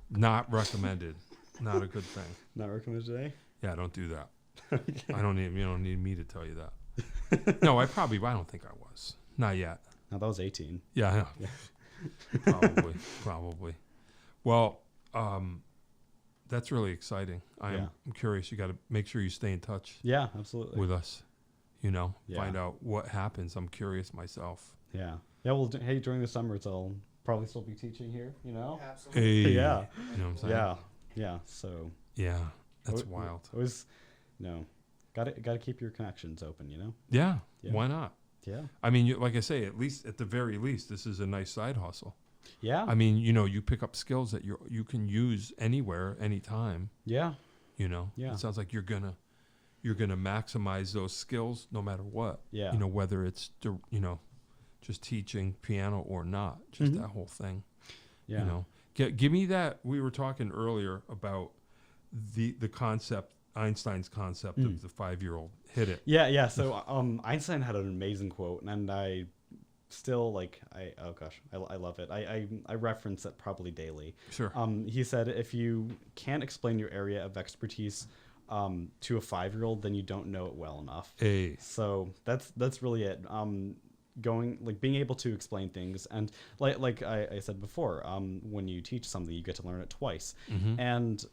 Not recommended. Not a good thing. Not recommended today? Yeah, don't do that. Okay. You don't need me to tell you that. No, I don't think I was. Not yet. No, that was 18. Yeah, I know. Yeah. Probably. Well, that's really exciting. I'm curious. You got to make sure you stay in touch. Yeah, absolutely. With us. Find out what happens. I'm curious myself. Yeah. Yeah. Well, hey, during the summer, I'll probably still be teaching here. Absolutely. Hey, yeah. You know what I'm saying? Yeah. Yeah. So. Yeah, that's wild. It was, Got to keep your connections open, you know? Yeah. Yeah. Why not? Yeah. I mean, like I say, at the very least, this is a nice side hustle. Yeah. I mean, you pick up skills that you can use anywhere, anytime. Yeah. It sounds like you're gonna maximize those skills no matter what. Yeah. Whether it's just teaching piano or not, just that whole thing. Yeah. Give me that. We were talking earlier about the concept, Einstein's concept of the 5-year-old. Hit it. Yeah. So Einstein had an amazing quote, and I still I love it. I reference it probably daily. Sure. He said, if you can't explain your area of expertise to a 5-year-old, then you don't know it well enough. Hey. So that's really it. Being able to explain things, and like I said before, when you teach something, you get to learn it twice. And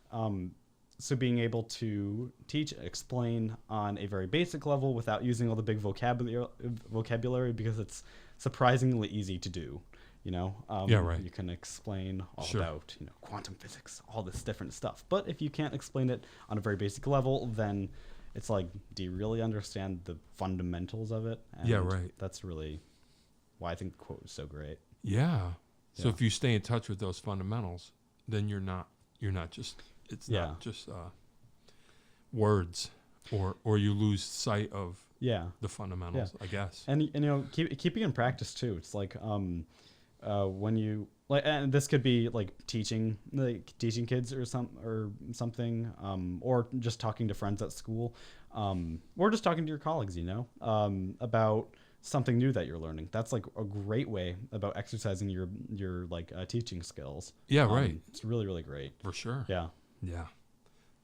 so being able to teach, explain on a very basic level without using all the big vocabulary, because it's surprisingly easy to do. Right. You can explain all Sure. about quantum physics, all this different stuff. But if you can't explain it on a very basic level, then it's like, do you really understand the fundamentals of it? And Yeah, right. That's really why I think the quote is so great. Yeah. So Yeah. if you stay in touch with those fundamentals, then you're not just not just words, or you lose sight of Yeah. the fundamentals, I guess. And keeping in practice too. It's like when you and this could be like teaching kids or something, or just talking to friends at school, or just talking to your colleagues, about something new that you're learning. That's like a great way about exercising your teaching skills. Yeah, right. It's really, really great. For sure. Yeah. Yeah,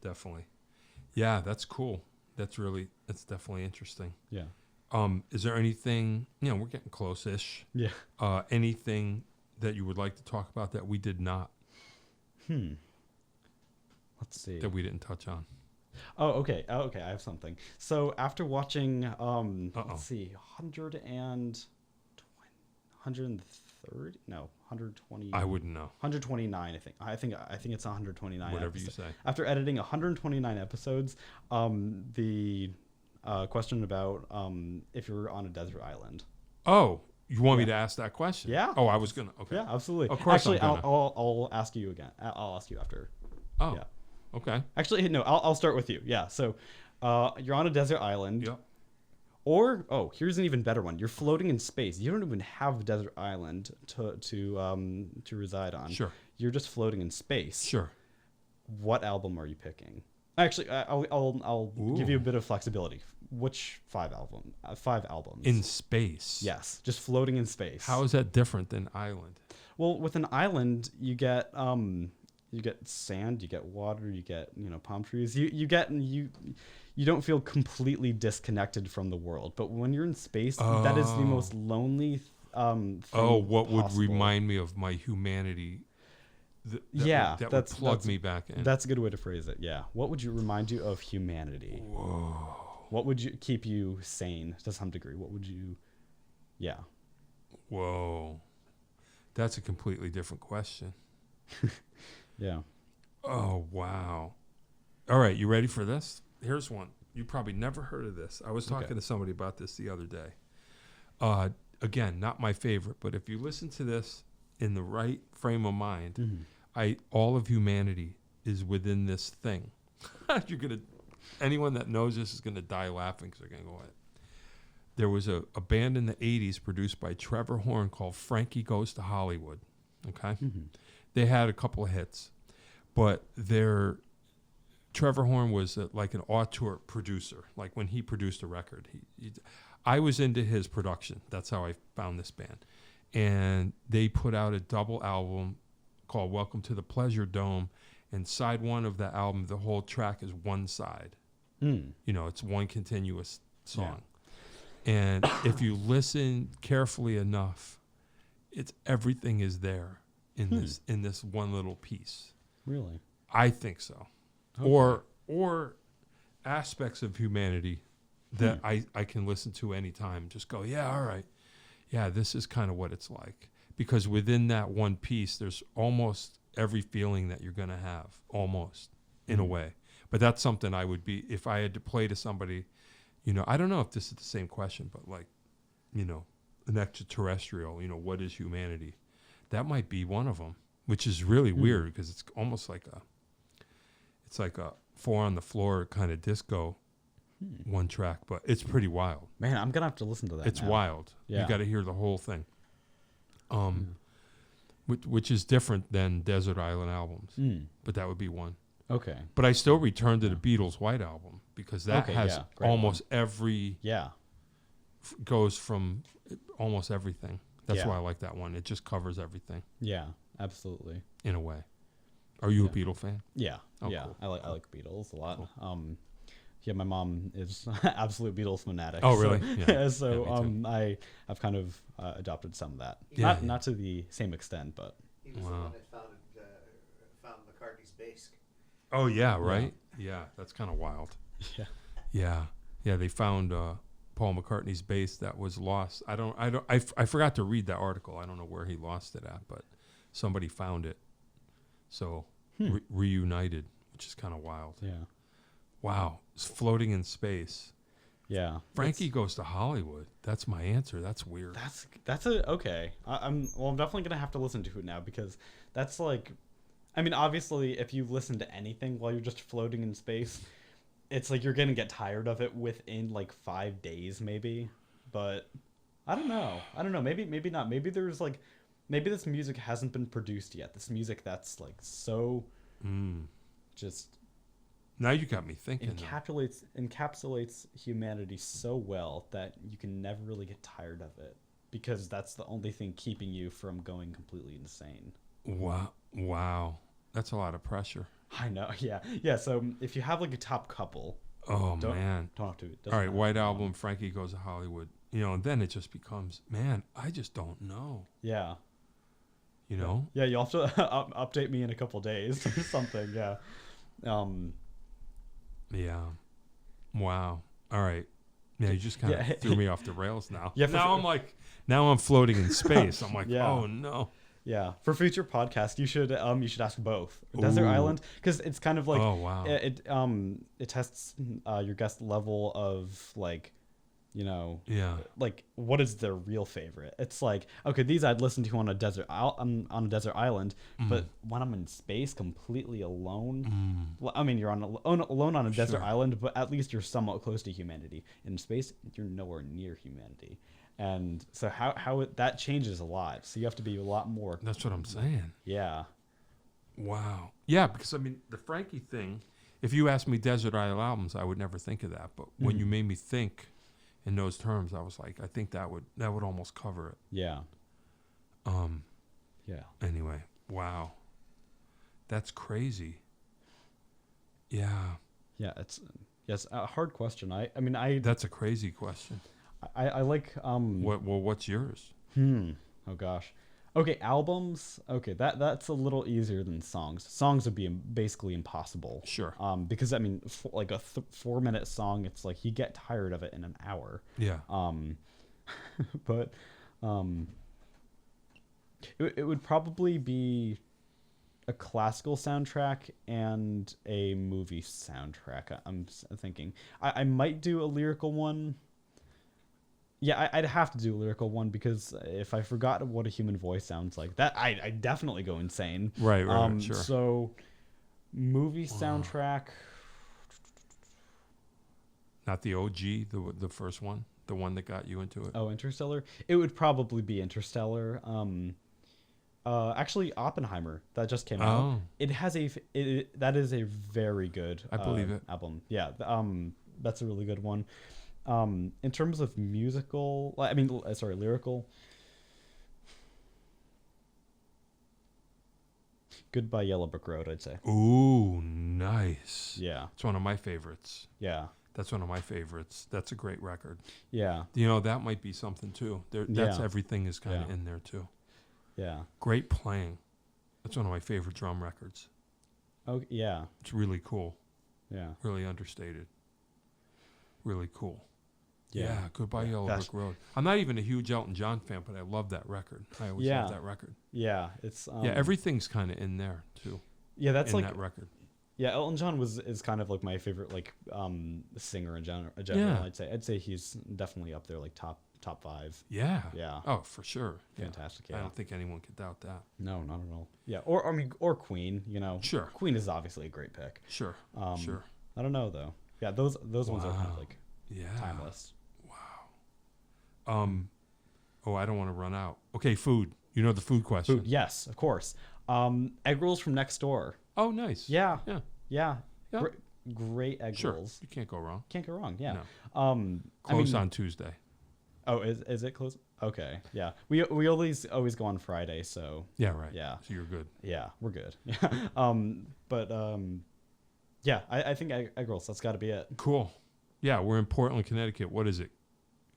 definitely. Yeah, that's cool. That's definitely interesting. Yeah. Is there anything, we're getting close-ish. Yeah. Anything that you would like to talk about that we did not, Let's see. that we didn't touch on? Oh, okay. I have something. So after watching, let's see, 130? No, 120. I wouldn't know. 129, I think it's 129. Whatever you episodes. say. After editing 129 episodes, the question about if you're on a desert island. Oh, you want me to ask that question? Yeah. Oh, I was gonna. Okay. Yeah, absolutely. Of course. Actually, I'm gonna. I'll ask you again. I'll ask you after. Oh. Yeah. Okay. Actually, no. I'll start with you. Yeah. So, you're on a desert island. Yep. Or here's an even better one. You're floating in space. You don't even have a desert island to reside on. Sure. You're just floating in space. Sure. What album are you picking? Actually, I'll give you a bit of flexibility. Which 5 albums? In space. Yes, just floating in space. How is that different than island? Well, with an island, you get sand, you get water, you get palm trees. You don't feel completely disconnected from the world. But when you're in space, that is the most lonely thing What would possible. remind me of my humanity? That would plug me back in. That's a good way to phrase it. Yeah. What would you remind you of humanity? Whoa. What would you keep you sane to some degree? What would you? Yeah. Whoa. That's a completely different question. Yeah. Oh, wow. All right, you ready for this? Here's one. You probably never heard of this. I was talking to somebody about this the other day. Again, not my favorite, but if you listen to this in the right frame of mind, all of humanity is within this thing. Anyone that knows this is gonna die laughing because they're gonna go, what? There was a band in the 80s produced by Trevor Horn called Frankie Goes to Hollywood. Okay? They had a couple of hits, but Trevor Horn was like an auteur producer. Like when he produced a record, I was into his production. That's how I found this band. And they put out a double album called Welcome to the Pleasure Dome. And side one of the album, the whole track is one side. It's one continuous song. Yeah. And if you listen carefully enough, everything is there in this one little piece. Really? I think so. Okay. Or aspects of humanity that I can listen to anytime. Just go, yeah, all right. Yeah, this is kind of what it's like. Because within that one piece, there's almost every feeling that you're going to have, almost, in a way. But that's something I would be, if I had to play to somebody, you know, I don't know if this is the same question, but like, you know, an extraterrestrial, you know, what is humanity? That might be one of them, which is really weird because it's almost like it's like a 4 on the floor kind of disco one track, but it's pretty wild. Man, I'm gonna have to listen to that. It's now. wild. Yeah. You got to hear the whole thing. Which is different than Desert Island albums, but that would be one. Okay. But I still return to the Beatles' White Album because that has great almost every goes from almost everything. That's why I like that one. It just covers everything. Yeah, absolutely. In a way. Are you a Beatle fan? Yeah. Oh, yeah. cool. I like Beatles a lot. Cool. Yeah, my mom is absolute Beatles fanatic. Oh, really? So, Yeah, me too. I have kind of adopted some of that. Yeah, Not to the same extent, but He was the one that found McCartney's bass. Oh, yeah, right? Yeah, that's kind of wild. yeah. Yeah, they found Paul McCartney's bass that was lost. I forgot to read that article. I don't know where he lost it at, but somebody found it. So reunited, which is kind of wild. Yeah. Wow, it's floating in space. Yeah. Frankie goes to Hollywood. That's my answer. That's weird. That's okay. I'm definitely gonna have to listen to it now because that's like, I mean, obviously, if you listen to anything while you're just floating in space, it's like you're gonna get tired of it within like 5 days, maybe. But I don't know. Maybe not. Maybe there's like, maybe this music hasn't been produced yet. This music that's like so just. Now you got me thinking. Encapsulates humanity so well that you can never really get tired of it because that's the only thing keeping you from going completely insane. Wow. That's a lot of pressure. I know. Yeah. So if you have like a top couple, man. Don't have to. All right, White Album, Frankie Goes to Hollywood. You know, and then it just becomes, man, I just don't know. Yeah. You know? Yeah, you'll have to update me in a couple days or something. Yeah. Yeah. Wow. All right. Yeah, you just kind of threw me off the rails now. Yeah. Now I'm floating in space. I'm like, Yeah. oh no. Yeah. For future podcasts, you should ask both Desert Island because it's kind of like it tests your guest level of like, you know, like what is their real favorite. It's like, okay, these I'd listen to on a desert island, but when I'm in space completely alone, I mean, you're alone on a desert island, but at least you're somewhat close to humanity. In space, you're nowhere near humanity, and so that changes a lot. So you have to be a lot more. That's what I'm saying. Yeah. Wow. Yeah, because I mean, the Frankie thing. If you asked me Desert Island albums, I would never think of that. But when you made me think in those terms, I was like, I think that would almost cover it. Yeah. Yeah. Anyway, wow. That's crazy. Yeah. Yeah, it's a hard question. I mean, That's a crazy question. I like what's yours? Oh gosh. Okay, albums. Okay, that's a little easier than songs. Songs would be basically impossible. Sure. Because I mean, like a 4-minute song, it's like you get tired of it in an hour. Yeah. But it would probably be a classical soundtrack and a movie soundtrack. I'm thinking I might do a lyrical one. Yeah, I'd have to do a lyrical one because if I forgot what a human voice sounds like, that I definitely go insane. Right, sure. So, movie soundtrack. Not the OG, the first one, the one that got you into it. Oh, Interstellar. It would probably be Interstellar. Actually, Oppenheimer that just came out. It has that is a very good. I believe it. Album. Yeah. That's a really good one. In terms of lyrical. Goodbye Yellow Brick Road, I'd say. Ooh, nice. Yeah. It's one of my favorites. Yeah. That's one of my favorites. That's a great record. Yeah. You know, that might be something too. That's everything is kind of in there too. Yeah. Great playing. That's one of my favorite drum records. Oh, yeah. It's really cool. Yeah. Really understated. Really cool. Yeah. Goodbye Yellow Brick Road. I'm not even a huge Elton John fan, but I love that record. I always love that record. Yeah, it's everything's kind of in there too. Yeah, that's in like that record. Yeah, Elton John is kind of like my favorite like singer in general. Yeah. I'd say he's definitely up there, like top 5. Yeah. Yeah. Oh, for sure. Fantastic. I Yeah. don't think anyone could doubt that. No, not at all. Yeah. Or Queen. You know. Sure. Queen is obviously a great pick. Sure. Sure. I don't know though. Yeah, those ones are kind of like Yeah. timeless. Oh, I don't want to run out. Okay, food. You know the food question. Food, yes, of course. Egg rolls from next door. Oh, nice. Yeah. Yeah. Yeah. Yeah. Great egg Sure. rolls. You can't go wrong. Can't go wrong. Yeah. No. Close on Tuesday. Oh, is it close? Okay. Yeah. We always go on Friday, so Yeah, right. Yeah. So you're good. yeah, we're good. Yeah. I think egg rolls. That's got to be it. Cool. Yeah, we're in Portland, Connecticut. What is it?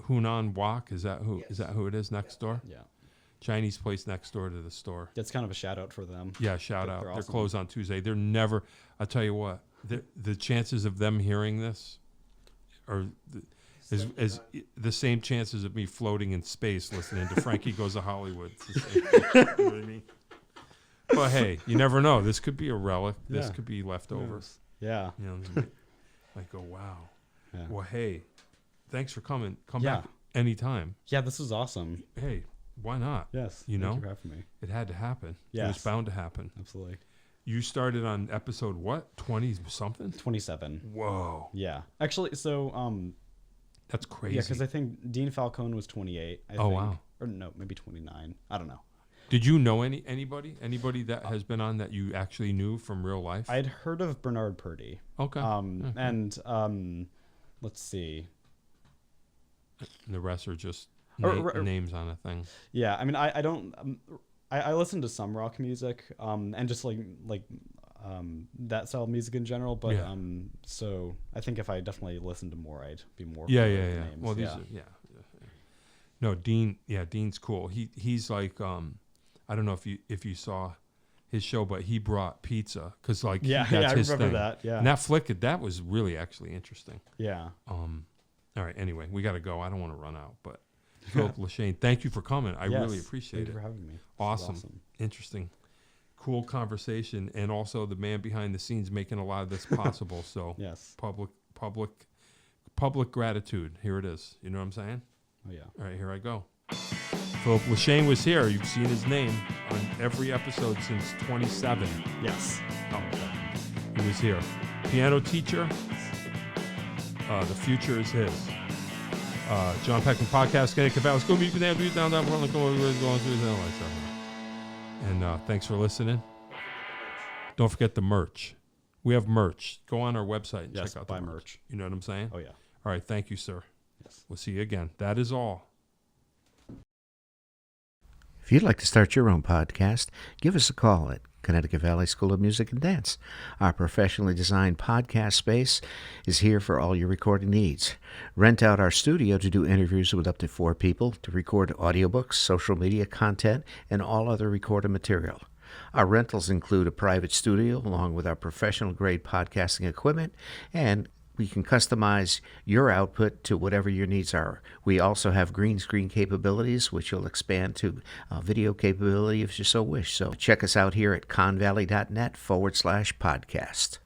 Hunan Wok? Is that who? Yes. Is that who it is next door? Yeah. Chinese place next door to the store. That's kind of a shout out for them. Yeah, shout out. They're They're awesome. closed on Tuesday. They're never. I'll tell you what. The chances of them hearing this are is the same chances of me floating in space listening to Frankie Goes to Hollywood. It's the same thing. You know what I mean? But hey, you never know. This could be a relic. This Yeah. could be leftovers. Yeah. You know, like go wow. Yeah. Well, hey, thanks for coming. Come Yeah. back anytime. Yeah, this was awesome. Hey, why not? Yes. You know? Thank you for having me. It had to happen. It was Yes. bound to happen. Absolutely. You started on episode what? 20 something? 27. Whoa. Yeah. Actually, so That's crazy. yeah, because I think Dean Falcone was 28. I Oh, think. wow. Or no, maybe 29. I don't know. Did you know anybody that has been on that you actually knew from real life? I'd heard of Bernard Purdy. Okay. Okay. And let's see. The rest are just Or- names on a thing. Yeah, I mean, I don't. I listen to some rock music, and just like that style of music in general. But Yeah. so I think if I definitely listened to more, I'd be more. Yeah, familiar yeah, with the yeah. names. Well, these are No, Dean. Yeah, Dean's cool. He's like I don't know if you saw his show, but he brought pizza because like Yeah, that's I his remember thing. that. Yeah, And that flick that was really actually interesting. yeah. All right. Anyway, we got to go. I don't want to run out, but Philip LeShane, thank you for coming. I really Yes, appreciate thank it. you for having me. This was Awesome. Interesting. Cool conversation, and also the man behind the scenes making a lot of this possible. So Yes. public gratitude. Here it is. You know what I'm saying? Oh yeah. All right, here I go. Philip LeShane was here. You've seen his name on every episode since 27. Yes. Oh, he was here. Piano teacher. The future is his. John Peckman podcast. Connecticut Valley School Music down Portland. And thanks for listening. Don't forget the merch. We have merch. Go on our website and Yes. check out Buy the merch. You know what I'm saying? Oh yeah. All right. Thank you, sir. Yes. We'll see you again. That is all. If you'd like to start your own podcast, give us a call at Connecticut Valley School of Music and Dance. Our professionally designed podcast space is here for all your recording needs. Rent out our studio to do interviews with up to 4 people, to record audiobooks, social media content, and all other recorded material. Our rentals include a private studio along with our professional-grade podcasting equipment, and we can customize your output to whatever your needs are. We also have green screen capabilities, which will expand to video capability if you so wish. So check us out here at convalley.net/podcast.